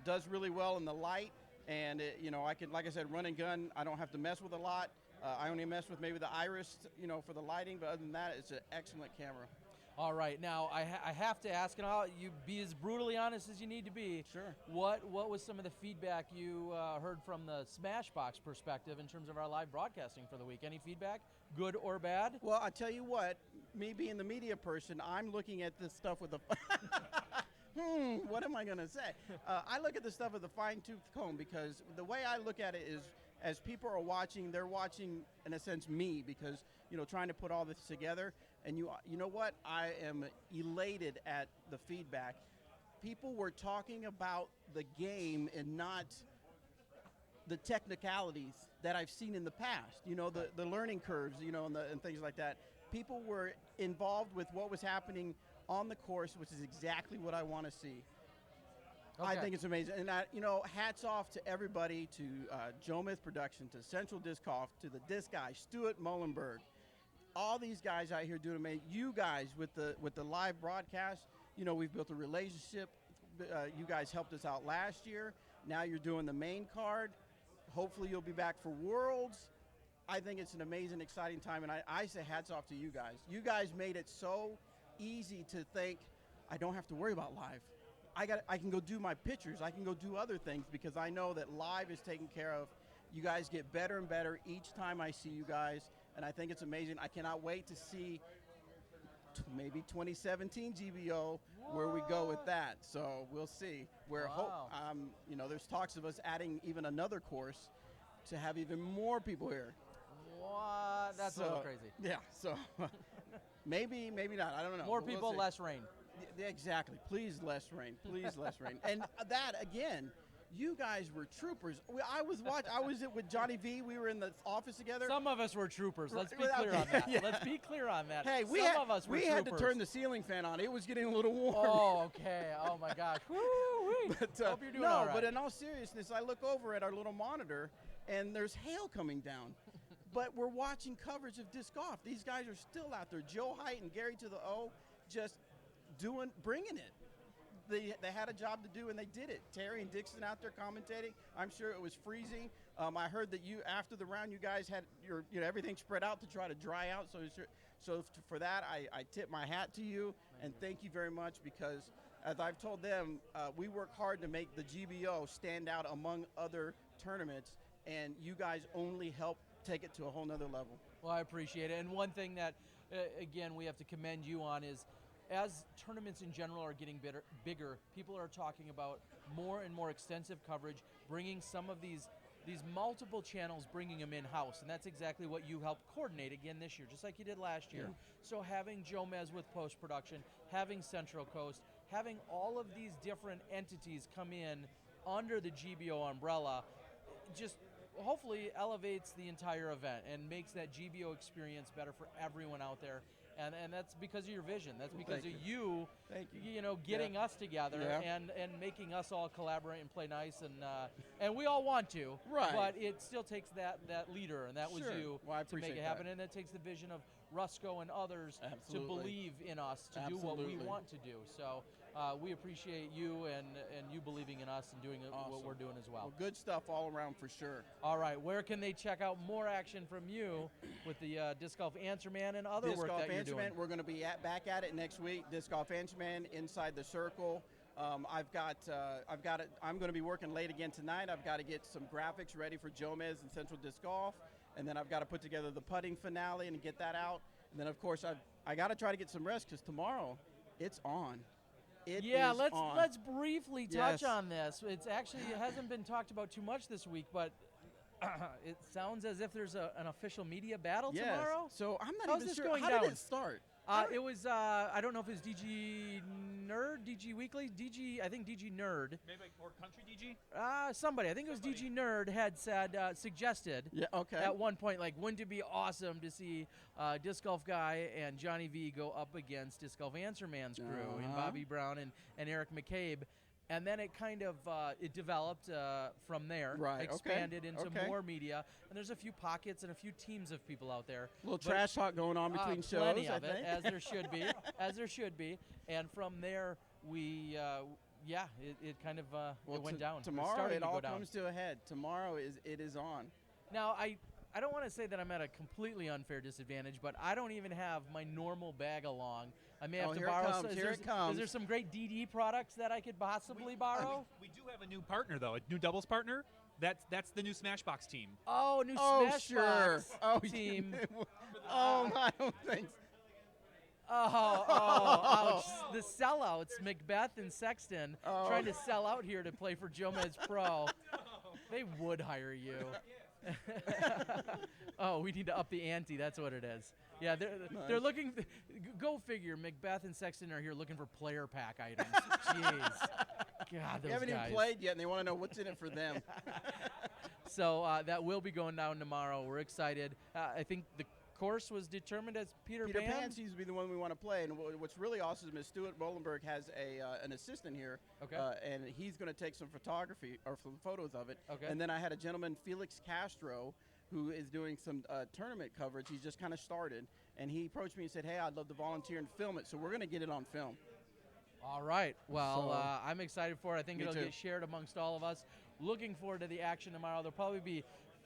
Does really well in the light, and I can, like I said, run and gun. I don't have to mess with a lot. I only mess with maybe the iris, for the lighting, but other than that, it's an excellent camera. All right, now I have to ask, and you be as brutally honest as you need to be. Sure. What was some of the feedback you heard from the SmashBoxx perspective in terms of our live broadcasting for the week? Any feedback, good or bad? Well, I tell you what, me being the media person, I'm looking at this stuff with a what am I going to say? I look at the stuff with a fine-tooth comb, because the way I look at it is, as people are watching, they're watching, in a sense, me, because, trying to put all this together. And you know what? I am elated at the feedback. People were talking about the game and not the technicalities that I've seen in the past. The learning curves, and things like that. People were involved with what was happening on the course, which is exactly what I want to see. I think it's amazing. And, hats off to everybody, to Joe Myth Production, to Central Disc Golf, to the disc guy, Stuart Mullenberg. All these guys out here doing amazing. You guys with the live broadcast, we've built a relationship. You guys helped us out last year. Now you're doing the main card. Hopefully you'll be back for Worlds. I think it's an amazing, exciting time, and I say hats off to you guys. You guys made it so easy to think, I don't have to worry about live. I can go do my pictures. I can go do other things, because I know that live is taken care of. You guys get better and better each time I see you guys, and I think it's amazing. I cannot wait to see maybe 2017 GBO, where we go with that. So we'll see. There's talks of us adding even another course to have even more people here. What? That's a little crazy. Yeah, so maybe not. I don't know. More We'll people, see. less rain. Exactly. Please less rain. Please less rain. And that, again, you guys were troopers. I was with Johnny V. We were in the office together. Some of us were troopers. Let's be clear on that. Yeah. Let's be clear on that. Hey, we had to turn the ceiling fan on. It was getting a little warm. Oh, okay. Oh my gosh. Woo-wee. But, Hope you're doing all right. But in all seriousness, I look over at our little monitor, and there's hail coming down. But we're watching coverage of disc golf. These guys are still out there. Joe Height and Gary to the O, just bringing it. They had a job to do, and they did it. Terry and Dixon out there commentating. I'm sure it was freezing. I heard that after the round, you guys had everything spread out to try to dry out. So for that, I tip my hat to you, and thank you very much, because as I've told them, we work hard to make the GBO stand out among other tournaments, and you guys only help take it to a whole nother level. Well, I appreciate it. And one thing that, again, we have to commend you on is, as tournaments in general are getting bigger, people are talking about more and more extensive coverage, bringing some of these multiple channels, bringing them in-house. And that's exactly what you helped coordinate again this year, just like you did last year. So having Joe Mez with post-production, having Central Coast, having all of these different entities come in under the GBO umbrella, just hopefully elevates the entire event and makes that GBO experience better for everyone out there. And that's because of your vision. That's because of you. Thank you. Getting us together and making us all collaborate and play nice, and we all want to. Right. But it still takes that leader, and that was you, well, I to make appreciate it happen. that. And it takes the vision of Rusco and others Absolutely. to believe in us to do what we want to do. So we appreciate you and you believing in us and doing what we're doing as well. Good stuff all around for sure. All right, where can they check out more action from you with the Disc Golf Answer Man and other work that you're doing? We're going to be back at it next week. Disc Golf Answer Man, Inside the Circle. I'm going to be working late again tonight. I've got to get some graphics ready for Joe Mez and Central Disc Golf, and then I've got to put together the putting finale and get that out. And then of course I got to try to get some rest, because tomorrow it's on. Let's briefly touch on this. It hasn't been talked about too much this week, but it sounds as if there's an official media battle tomorrow. So I'm not How's even this sure. going How down? did it start? It was, I don't know if it was DG Nerd, DG Weekly, I think DG Nerd. Maybe or Country DG. Somebody, I think it was DG Nerd, had said, suggested Yeah, okay. at one point, like, wouldn't it be awesome to see Disc Golf Guy and Johnny V go up against Disc Golf Answer Man's crew and Bobby Brown and Eric McCabe. And then it kind of it developed from there, Right, okay, expanded into okay. more media. And there's a few pockets and a few teams of people out there. A little But- trash talk going on between shows, plenty I of it, think. as there should be, as there should be. And from there, we, it kind of it went down. Tomorrow started it to all go down. comes to a head. Tomorrow it is on. Now, I don't want to say that I'm at a completely unfair disadvantage, but I don't even have my normal bag along. I may have to here it borrow. comes, here it comes. Is there some great DD products that I could possibly borrow? We do have a new partner though, a new doubles partner. That's the new SmashBox team. Oh, new Oh, Smash sure. Box Oh, team. Oh, I don't think so. Ouch. The sellouts, Macbeth and Sexton, Oh. trying to sell out here to play for Jomez Pro. They would hire you. Oh, we need to up the ante. That's what it is. Yeah, they're looking. Go figure. Macbeth and Sexton are here looking for player pack items. Jeez. God, those They haven't guys. even played yet, and they want to know what's in it for them. So that will be going down tomorrow. We're excited. I think the course was determined as Peter Peter Pan. Pan seems to be the one we want to play, and what's really awesome is Stuart Bolenberg has an assistant here, Okay. And he's going to take some photography or some photos of it. Okay. And then I had a gentleman, Felix Castro, who is doing some tournament coverage. He's just kind of started, and he approached me and said, "Hey, I'd love to volunteer and film it." So we're going to get it on film. All right. Well, So- I'm excited for it. I think Me it'll too. get shared amongst all of us. Looking forward to the action tomorrow.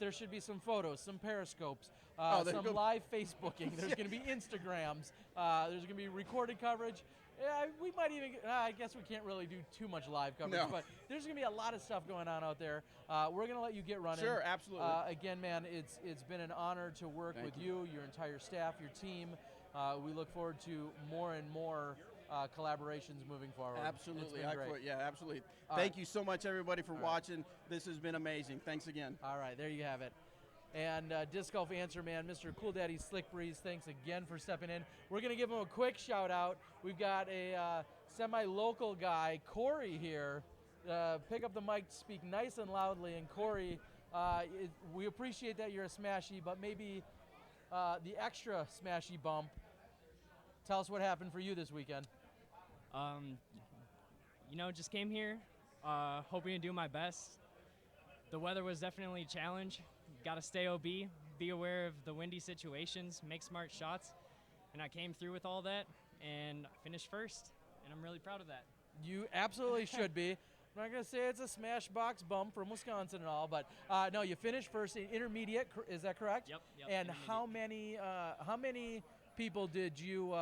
There should be some photos, some periscopes, there some you go. live Facebooking. There's going to be Instagrams. There's going to be recorded coverage. Yeah, we might even. I guess we can't really do too much live coverage, No. but there's going to be a lot of stuff going on out there. We're going to let you get running. Sure, absolutely. Again, man, it's been an honor to work Thank with you, your entire staff, your team. We look forward to more and more collaborations moving forward. It's Absolutely. been great. Yeah, absolutely. All Thank right. you so much, everybody, for right. watching. This has been amazing. Thanks again. All right, there you have it. And Disc Golf Answer Man, Mr. Cool Daddy Slick Breeze, thanks again for stepping in. We're going to give him a quick shout out. We've got a semi-local guy, Corey, here. Pick up the mic, speak nice and loudly. And Corey, we appreciate that you're a Smashy, but maybe the extra Smashy bump. Tell us what happened for you this weekend. Just came here, hoping to do my best. The weather was definitely a challenge. Got to stay OB, be aware of the windy situations, make smart shots, and I came through with all that and finished first, and I'm really proud of that. You absolutely should be. I'm not going to say it's a SmashBox bump from Wisconsin and all, but no, you finished first in intermediate. Is that correct? Yep. And intermediate. how many people did you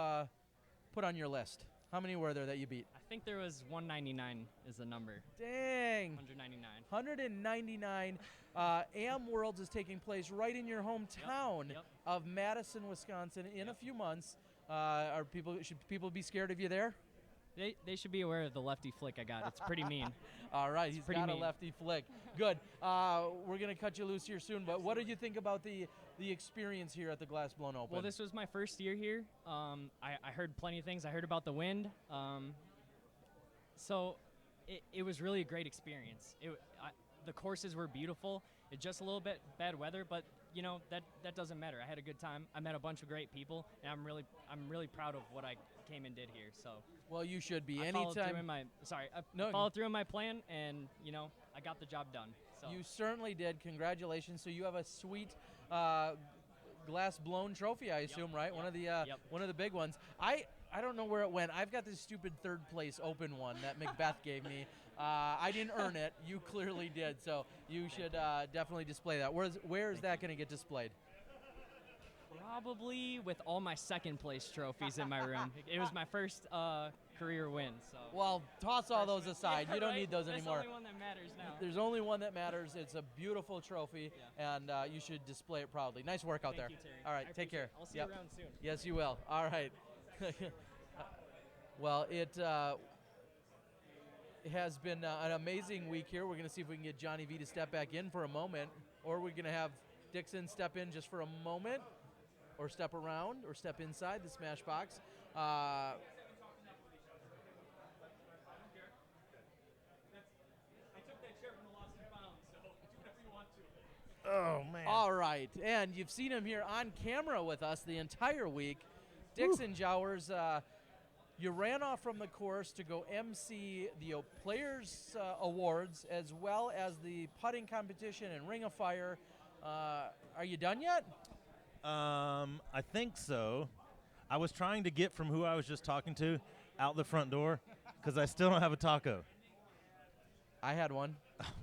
put on your list? How many were there that you beat? I think there was 199 is the number. Dang. 199. 199. AM Worlds is taking place right in your hometown Yep. of Madison, Wisconsin in a few months. Should people be scared of you there? They should be aware of the lefty flick I got. It's pretty mean. All right, he's pretty got a mean. lefty flick. Good. We're going to cut you loose here soon, but what did you think about the experience here at the Glass Blown Open? Well, this was my first year here. I heard plenty of things. I heard about the wind. So it was really a great experience. The courses were beautiful. It's just a little bit bad weather, but that doesn't matter. I had a good time. I met a bunch of great people, and I'm really proud of what I came and did here. So well, you should be. I followed through Anytime. I followed through in my plan, and I got the job done. So You certainly did. Congratulations. So you have a sweet glass blown trophy, I assume, right? Yep. One of the big ones. I don't know where it went. I've got this stupid third place open one that Macbeth gave me. I didn't earn it. You clearly did. So you should definitely display that. Where is that going to get displayed? probably with all my second place trophies in my room. It was my first career win. So. Well, toss all those aside. You don't Right? need those That's anymore. the only one that matters now. There's only one that matters. It's a beautiful trophy, and you should display it proudly. Nice work out Thank there. you, Terry. All right, I take care. appreciate it. I'll see Yep. you around soon. Yes, you will. All right. Well, it has been an amazing week here. We're going to see if we can get Johnny V to step back in for a moment, or we're going to have Dixon step in just for a moment, or step around or step inside the Smash Box. Oh, man. All right, and you've seen him here on camera with us the entire week. Dixon Jowers, you ran off from the course to go MC the Players Awards as well as the putting competition and Ring of Fire. Are you done yet? I think so. I was trying to get from who I was just talking to out the front door because I still don't have a taco. I had one.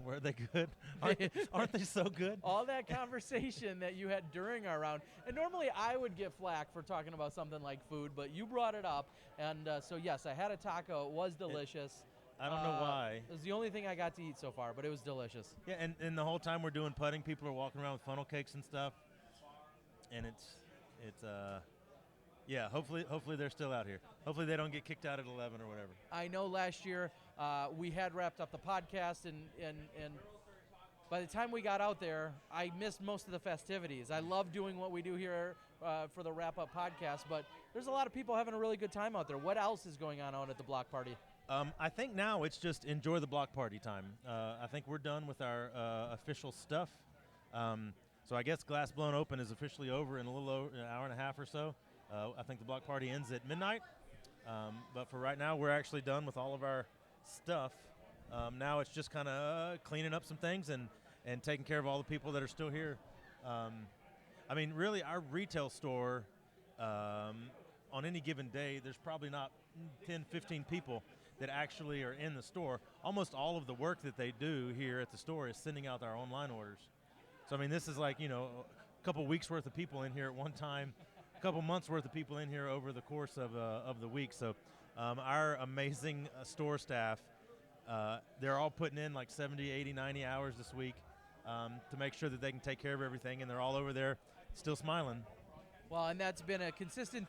Were they good? Aren't they so good? All that conversation that you had during our round, and normally I would get flack for talking about something like food, but you brought it up, and so yes, I had a taco. It was delicious. I don't know why. It was the only thing I got to eat so far, but it was delicious. Yeah, and the whole time we're doing putting, people are walking around with funnel cakes and stuff, and yeah, hopefully they're still out here. Hopefully they don't get kicked out at 11 or whatever. I know last year we had wrapped up the podcast, and by the time we got out there, I missed most of the festivities. I love doing what we do here for the wrap-up podcast, but there's a lot of people having a really good time out there. What else is going on out at the block party? I think now it's just enjoy the block party time. I think we're done with our official stuff. So I guess Glass Blown Open is officially over in a little over an hour and a half or so. I think the block party ends at midnight. But for right now, we're actually done with all of our stuff. Now it's just kind of cleaning up some things and taking care of all the people that are still here. I mean, really, our retail store, on any given day, there's probably not 10, 15 people that actually are in the store. Almost all of the work that they do here at the store is sending out our online orders. So, I mean, this is like, a couple weeks worth of people in here at one time, a couple months worth of people in here over the course of the week. So our amazing store staff, they're all putting in like 70, 80, 90 hours this week to make sure that they can take care of everything, and they're all over there still smiling. Well, and that's been a consistent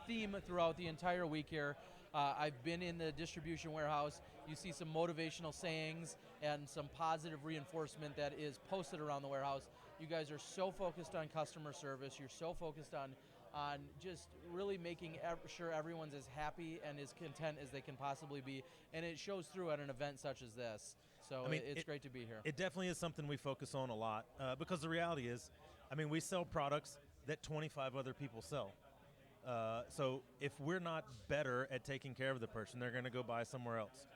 theme throughout the entire week here. I've been in the distribution warehouse. You see some motivational sayings and some positive reinforcement that is posted around the warehouse. You guys are so focused on customer service. You're so focused on just really making sure everyone's as happy and as content as they can possibly be, and it shows through at an event such as this. So I mean, it's great to be here. It definitely is something we focus on a lot because the reality is, I mean, we sell products that 25 other people sell. So if we're not better at taking care of the person, they're going to go buy somewhere else.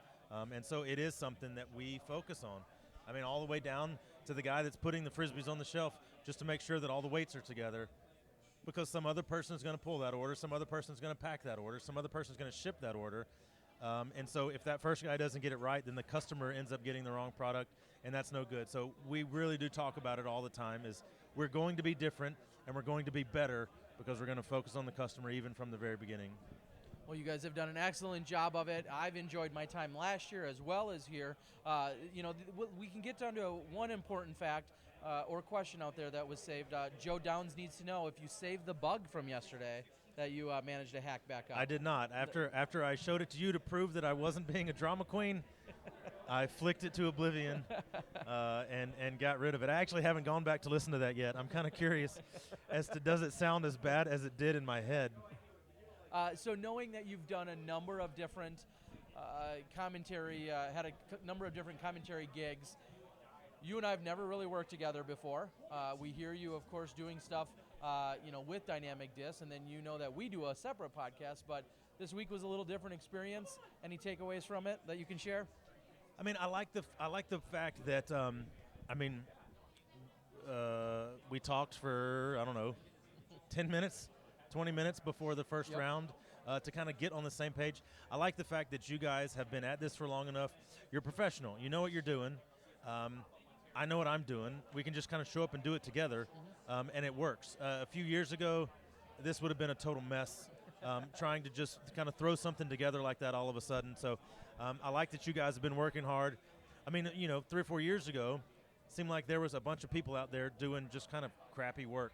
And so it is something that we focus on. I mean, all the way down to the guy that's putting the Frisbees on the shelf just to make sure that all the weights are together, because some other person is going to pull that order, some other person is going to pack that order, some other person is going to ship that order. And so if that first guy doesn't get it right, then the customer ends up getting the wrong product, and that's no good. So we really do talk about it all the time, is we're going to be different and we're going to be better because we're going to focus on the customer even from the very beginning. Well, you guys have done an excellent job of it. I've enjoyed my time last year as well as here. We can get down to one important fact or question out there that was saved. Joe Downs needs to know if you saved the bug from yesterday that you managed to hack back up. I did not. After I showed it to you to prove that I wasn't being a drama queen, I flicked it to oblivion and got rid of it. I actually haven't gone back to listen to that yet. I'm kind of curious as to does it sound as bad as it did in my head. So knowing that you've done a number of different commentary, had a number of different commentary gigs, you and I have never really worked together before. We hear you, of course, doing stuff, with Dynamic Disc, and then you know that we do a separate podcast. But this week was a little different experience. Any takeaways from it that you can share? I mean, I like the fact that we talked for 10 minutes. 20 minutes before the first round to kind of get on the same page. I like the fact that you guys have been at this for long enough. You're professional. You know what you're doing. I know what I'm doing. We can just kind of show up and do it together, and it works. A few years ago, this would have been a total mess, trying to just kind of throw something together like that all of a sudden. So I like that you guys have been working hard. I mean, 3 or 4 years ago, it seemed like there was a bunch of people out there doing just kind of crappy work.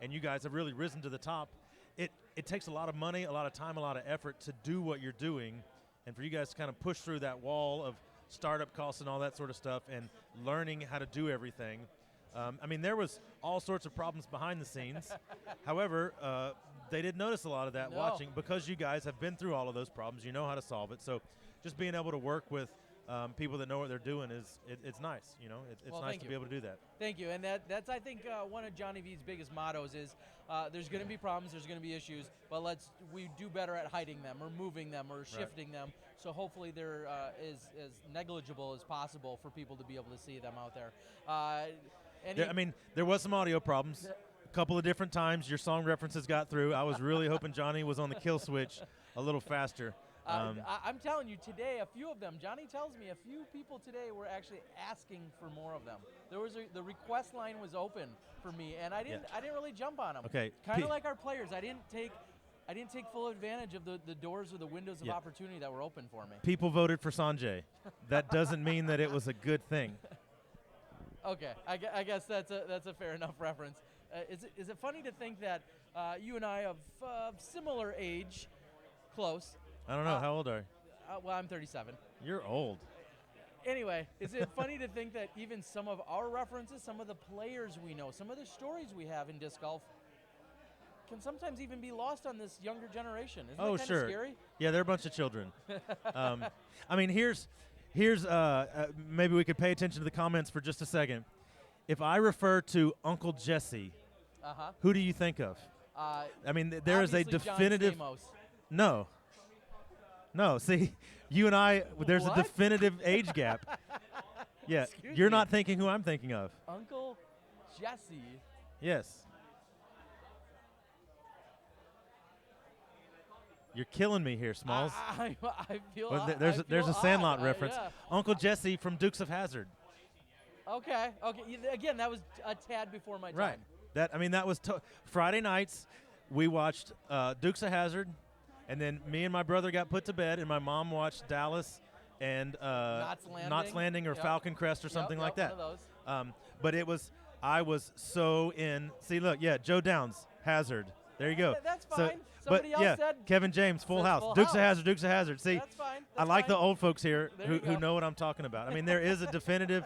And you guys have really risen to the top. It takes a lot of money, a lot of time, a lot of effort to do what you're doing, and for you guys to kind of push through that wall of startup costs and all that sort of stuff and learning how to do everything. I mean, there was all sorts of problems behind the scenes. However, they didn't notice a lot of that watching because you guys have been through all of those problems. You know how to solve it. So just being able to work with people that know what they're doing it's nice. You know, it's nice to be able to do that. Thank you, and that's I think one of Johnny V's biggest mottos is there's going to be problems, there's going to be issues, but we do better at hiding them or moving them or shifting them. So hopefully they're as negligible as possible for people to be able to see them out there. I mean, there was some audio problems. A couple of different times your song references got through. I was really hoping Johnny was on the kill switch a little faster. I'm telling you, today, a few of them, Johnny tells me a few people today were actually asking for more of them. The request line was open for me, and I didn't really jump on them. Okay. Kind of like our players, I didn't take full advantage of the doors or the windows of opportunity that were open for me. People voted for Sanjay. That doesn't mean that it was a good thing. Okay, I guess that's a fair enough reference. Is it funny to think that you and I of similar age, close? I don't know. How old are you? Well, I'm 37. You're old. Anyway, is it funny to think that even some of our references, some of the players we know, some of the stories we have in disc golf can sometimes even be lost on this younger generation? Isn't that kind of scary? Yeah, they're a bunch of children. I mean, here's maybe we could pay attention to the comments for just a second. If I refer to Uncle Jesse, who do you think of? I mean, there is a definitive. No. See, you and I, there's a definitive age gap. Yeah, you're not thinking who I'm thinking of. Uncle Jesse. Yes. You're killing me here, Smalls. I feel. Well, there's a Sandlot reference. Uncle Jesse from Dukes of Hazzard. Okay. Again, that was a tad before my time. Right. That was Friday nights. We watched Dukes of Hazzard, and then me and my brother got put to bed, and my mom watched Dallas and Knots Landing or Falcon Crest or something like that. One of those. But I was so in. See, look, Joe Downs, Hazard. There you go. That's fine. Somebody else said Kevin James, Full House. Dukes of Hazzard. See, that's fine. I like the old folks here who go. know what I'm talking about. I mean, there is a definitive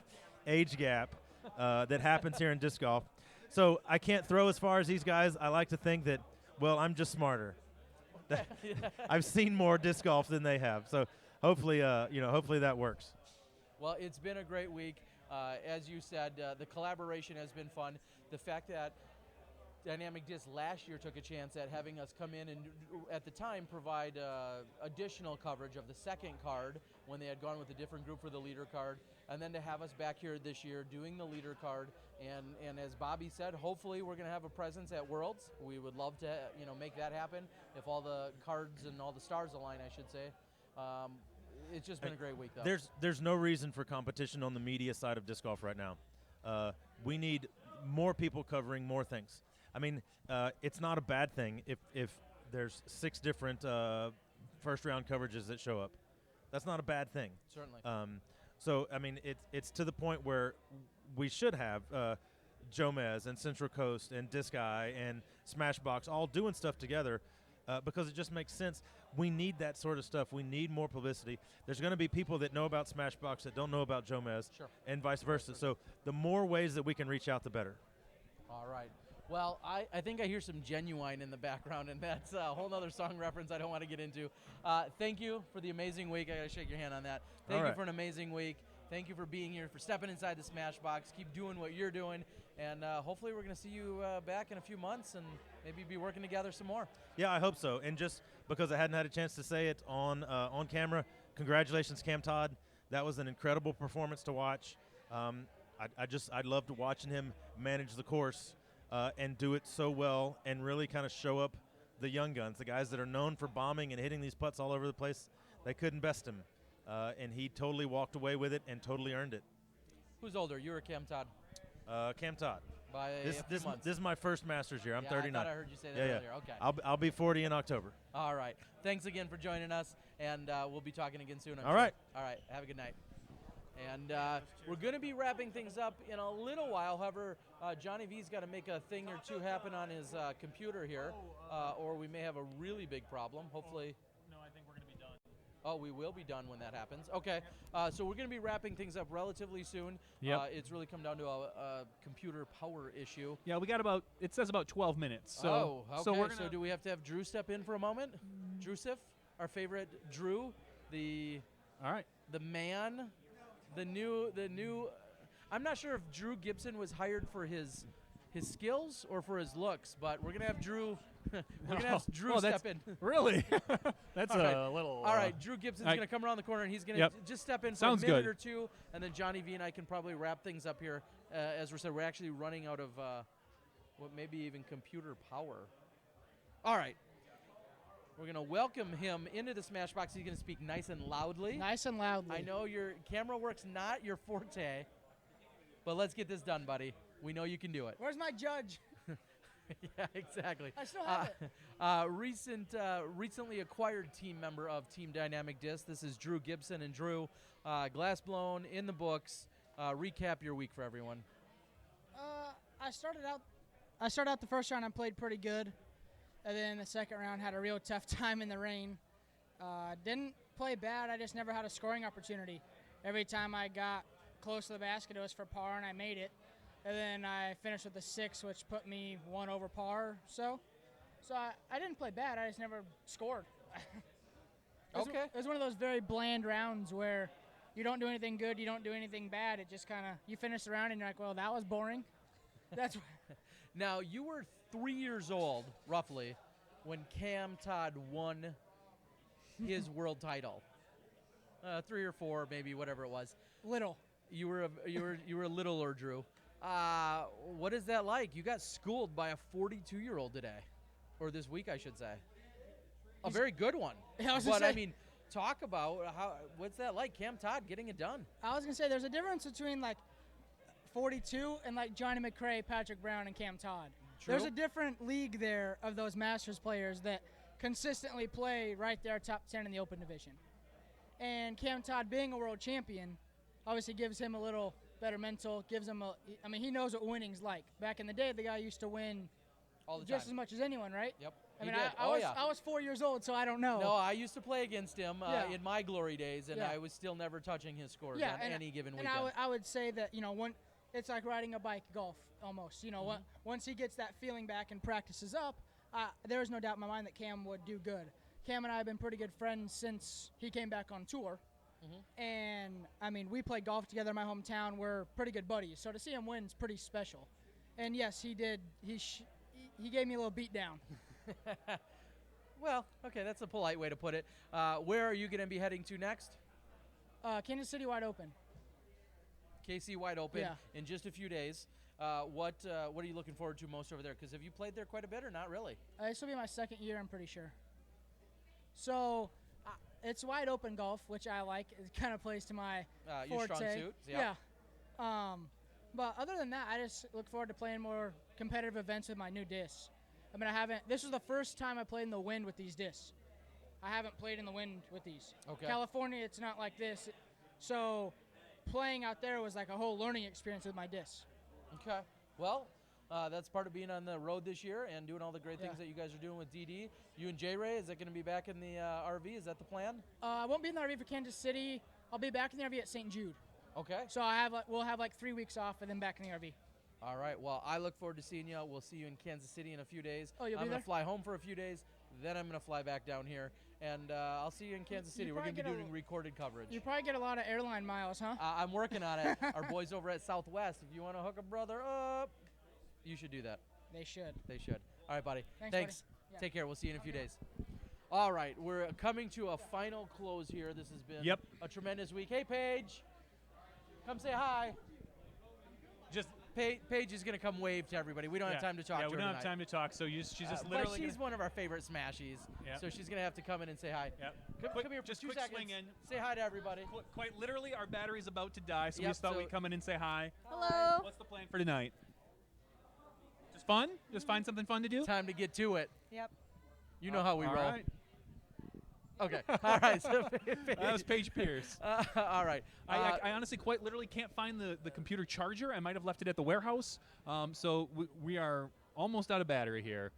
age gap that happens here in disc golf. So I can't throw as far as these guys. I like to think that, well, I'm just smarter. I've seen more disc golf than they have. So hopefully that works. Well, it's been a great week. As you said, the collaboration has been fun. The fact that Dynamic Disc last year took a chance at having us come in and, at the time, provide additional coverage of the second card when they had gone with a different group for the leader card, and then to have us back here this year doing the leader card. And as Bobby said, hopefully we're going to have a presence at Worlds. We would love to make that happen if all the cards and all the stars align, I should say. It's just been a great week, though. There's no reason for competition on the media side of disc golf right now. We need more people covering more things. I mean, it's not a bad thing if there's 6 different first-round coverages that show up. That's not a bad thing. Certainly. So, I mean, it's to the point where we should have Jomez and Central Coast and Disc Eye and SmashBoxx all doing stuff together because it just makes sense. We need that sort of stuff. We need more publicity. There's going to be people that know about SmashBoxx that don't know about Jomez, and vice versa. So the more ways that we can reach out, the better. All right. Well, I think I hear some Genuine in the background, and that's a whole other song reference I don't want to get into. Thank you for the amazing week. I got to shake your hand on that. Thank you for an amazing week. Thank you for being here, for stepping inside the SmashBoxx. Keep doing what you're doing, and hopefully we're going to see you back in a few months and maybe be working together some more. Yeah, I hope so. And just because I hadn't had a chance to say it on camera, congratulations, Cam Todd. That was an incredible performance to watch. I loved watching him manage the course. And do it so well and really kind of show up the young guns, the guys that are known for bombing and hitting these putts all over the place. They couldn't best him. And he totally walked away with it and totally earned it. Who's older, you or Cam Todd? Cam Todd. By this is my first Masters year. I'm 39. I thought I heard you say that earlier. Okay. I'll be 40 in October. All right. Thanks again for joining us, and we'll be talking again soon. All right. All right. Have a good night. And we're going to be wrapping things up in a little while. However, Johnny V's got to make a thing or two happen on his computer here, or we may have a really big problem. Hopefully. No, I think we're going to be done. Oh, we will be done when that happens. Okay, so we're going to be wrapping things up relatively soon. Yep. It's really come down to a computer power issue. Yeah, we got about, it says about 12 minutes. So, oh, okay. So, we're gonna, do we have to have Drew step in for a moment? Drewsif, our favorite Drew, all right. the man, the new. I'm not sure if Drew Gibson was hired for his skills or for his looks, but we're gonna have Drew. We're gonna have Drew step in. Really? That's All right. a little. All right, Drew Gibson's all right. gonna come around the corner and he's gonna Yep. just step in for Sounds a minute good. or two, and then Johnny V and I can probably wrap things up here. As we said, we're actually running out of what maybe even computer power. All right. We're going to welcome him into the Smashbox. He's going to speak nice and loudly. Nice and loudly. I know your camera work's not your forte, but let's get this done, buddy. We know you can do it. Where's my judge? Yeah, exactly. I still have it. Recently acquired team member of Team Dynamic Disc. This is Drew Gibson. And Drew, glass blown in the books. Recap your week for everyone. I started out the first round and played pretty good. And then the second round had a real tough time in the rain. Didn't play bad. I just never had a scoring opportunity. Every time I got close to the basket, it was for par, and I made it. And then I finished with a 6, which put me 1 over par. So I didn't play bad. I just never scored. Okay. It was one of those very bland rounds where you don't do anything good, you don't do anything bad. It just kind of, you finish the round and you're like, well, that was boring. That's Now, you were 3 years old, roughly, when Cam Todd won his world title. 3 or 4, maybe, whatever it was. little. You were a littler, Drew. What is that like? You got schooled by a 42-year-old today, or this week, I should say. A very good one. Yeah, I was but gonna I say- mean, talk about what's that like? Cam Todd getting it done. I was going to say there's a difference between like 42 and like Johnny McRae, Patrick Brown, and Cam Todd. True. There's a different league there of those Masters players that consistently play right there top 10 in the Open Division. And Cam Todd being a world champion obviously gives him a little better mental, gives him he knows what winning's like. Back in the day, the guy used to win All the just time. as much as anyone, right? Yep. I he mean, did. I was 4 years old, so I don't know. No, I used to play against him Yeah. in my glory days, and Yeah. I was still never touching his scores Yeah, on and- any given And weekend. I would say that, it's like riding a bike golf almost. Once he gets that feeling back and practices up, there is no doubt in my mind that Cam would do good. Cam and I have been pretty good friends since he came back on tour. And, we play golf together in my hometown. We're pretty good buddies. So to see him win is pretty special. And, yes, he did. He gave me a little beat down. Well, okay, that's a polite way to put it. Where are you going to be heading to next? Kansas City wide open. KC wide open Yeah. in just a few days. What are you looking forward to most over there? Because have you played there quite a bit or not really? This will be my second year, I'm pretty sure. So it's wide open golf, which I like. It kind of plays to my Your forte. strong suit. Yeah. But other than that, I just look forward to playing more competitive events with my new discs. This was the first time I played in the wind with these discs. I haven't played in the wind with these. Okay. California, it's not like this. So playing out there was like a whole learning experience with my discs. Okay. Well, that's part of being on the road this year and doing all the great things Yeah. that you guys are doing with DD. You and J Ray, is that going to be back in the RV? Is that the plan? I won't be in the RV for Kansas City. I'll be back in the RV at St. Jude. Okay. So we'll have like 3 weeks off and then back in the RV. All right. Well, I look forward to seeing you. We'll see you in Kansas City in a few days. Oh, you'll I'm be going there? to fly home for a few days. Then I'm going to fly back down here. And I'll see you in Kansas City. We're probably going to be get a- doing recorded coverage. You probably get a lot of airline miles, huh? I'm working on it. Our boys over at Southwest, if you want to hook a brother up, you should do that. They should. They should. All right, buddy. Thanks, Thanks. buddy. Yeah. Take care. We'll see you in a few days. All right, we're coming to a final close here. This has been Yep. a tremendous week. Hey, Paige. Come say hi. Just Paige is going to come wave to everybody. We don't have time to talk Yeah, to we her don't have tonight. time to talk. So she's just But literally. she's one of our favorite Smashies, Yep. so she's going to have to come in and say hi. Yep. Come here for just 2 quick seconds. swing in. Say hi to everybody. Quite literally, our battery's about to die, so we Yep, just thought so- we'd come in and say hi. Hello. What's the plan for tonight? Just fun? Just find something fun to do? Time to get to it. Yep. You know how we All roll. right. Okay. All right. So That was Paige Pierce. all right. I honestly quite literally can't find the computer charger. I might have left it at the warehouse. So we are almost out of battery here.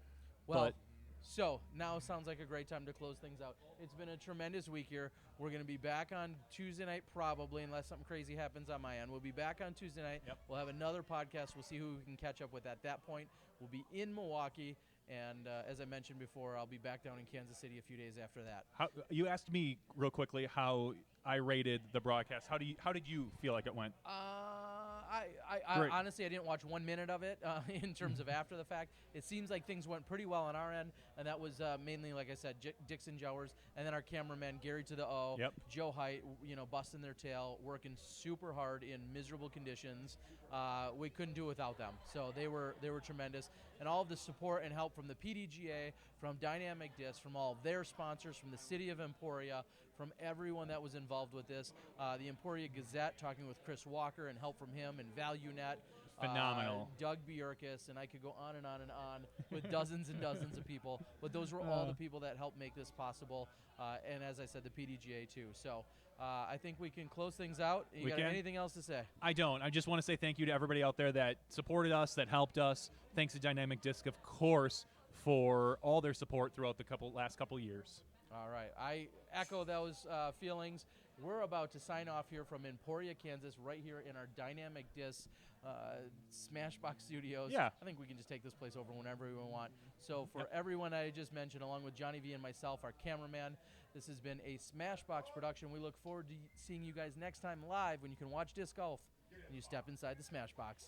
Well, but So now sounds like a great time to close things out. It's been a tremendous week here. We're going to be back on Tuesday night probably, unless something crazy happens on my end. We'll be back on Tuesday night. Yep. We'll have another podcast. We'll see who we can catch up with at that point. We'll be in Milwaukee. And as I mentioned before, I'll be back down in Kansas City a few days after that. You asked me real quickly how I rated the broadcast. How did you feel like it went? I honestly, I didn't watch 1 minute of it in terms of after the fact. It seems like things went pretty well on our end, and that was mainly, like I said, Dixon Jowers, and then our cameraman, Gary to the O, Yep. Joe Height, busting their tail, working super hard in miserable conditions. We couldn't do it without them. So they were tremendous. And all of the support and help from the PDGA, from Dynamic Disc, from all of their sponsors, from the city of Emporia, from everyone that was involved with this. The Emporia Gazette, talking with Chris Walker and help from him, and ValueNet. Phenomenal. Doug Bjorkis, and I could go on and on and on with dozens and dozens of people. But those were all the people that helped make this possible. And as I said, the PDGA too. So I think we can close things out. You got anything else to say? I don't. I just want to say thank you to everybody out there that supported us, that helped us. Thanks to Dynamic Disc, of course, for all their support throughout the last couple years. All right. I echo those feelings. We're about to sign off here from Emporia, Kansas, right here in our Dynamic Disc SmashBox Studios. Yeah. I think we can just take this place over whenever we want. So for everyone I just mentioned, along with Johnny V and myself, our cameraman, this has been a SmashBox production. We look forward to seeing you guys next time live when you can watch disc golf and you step inside the SmashBox.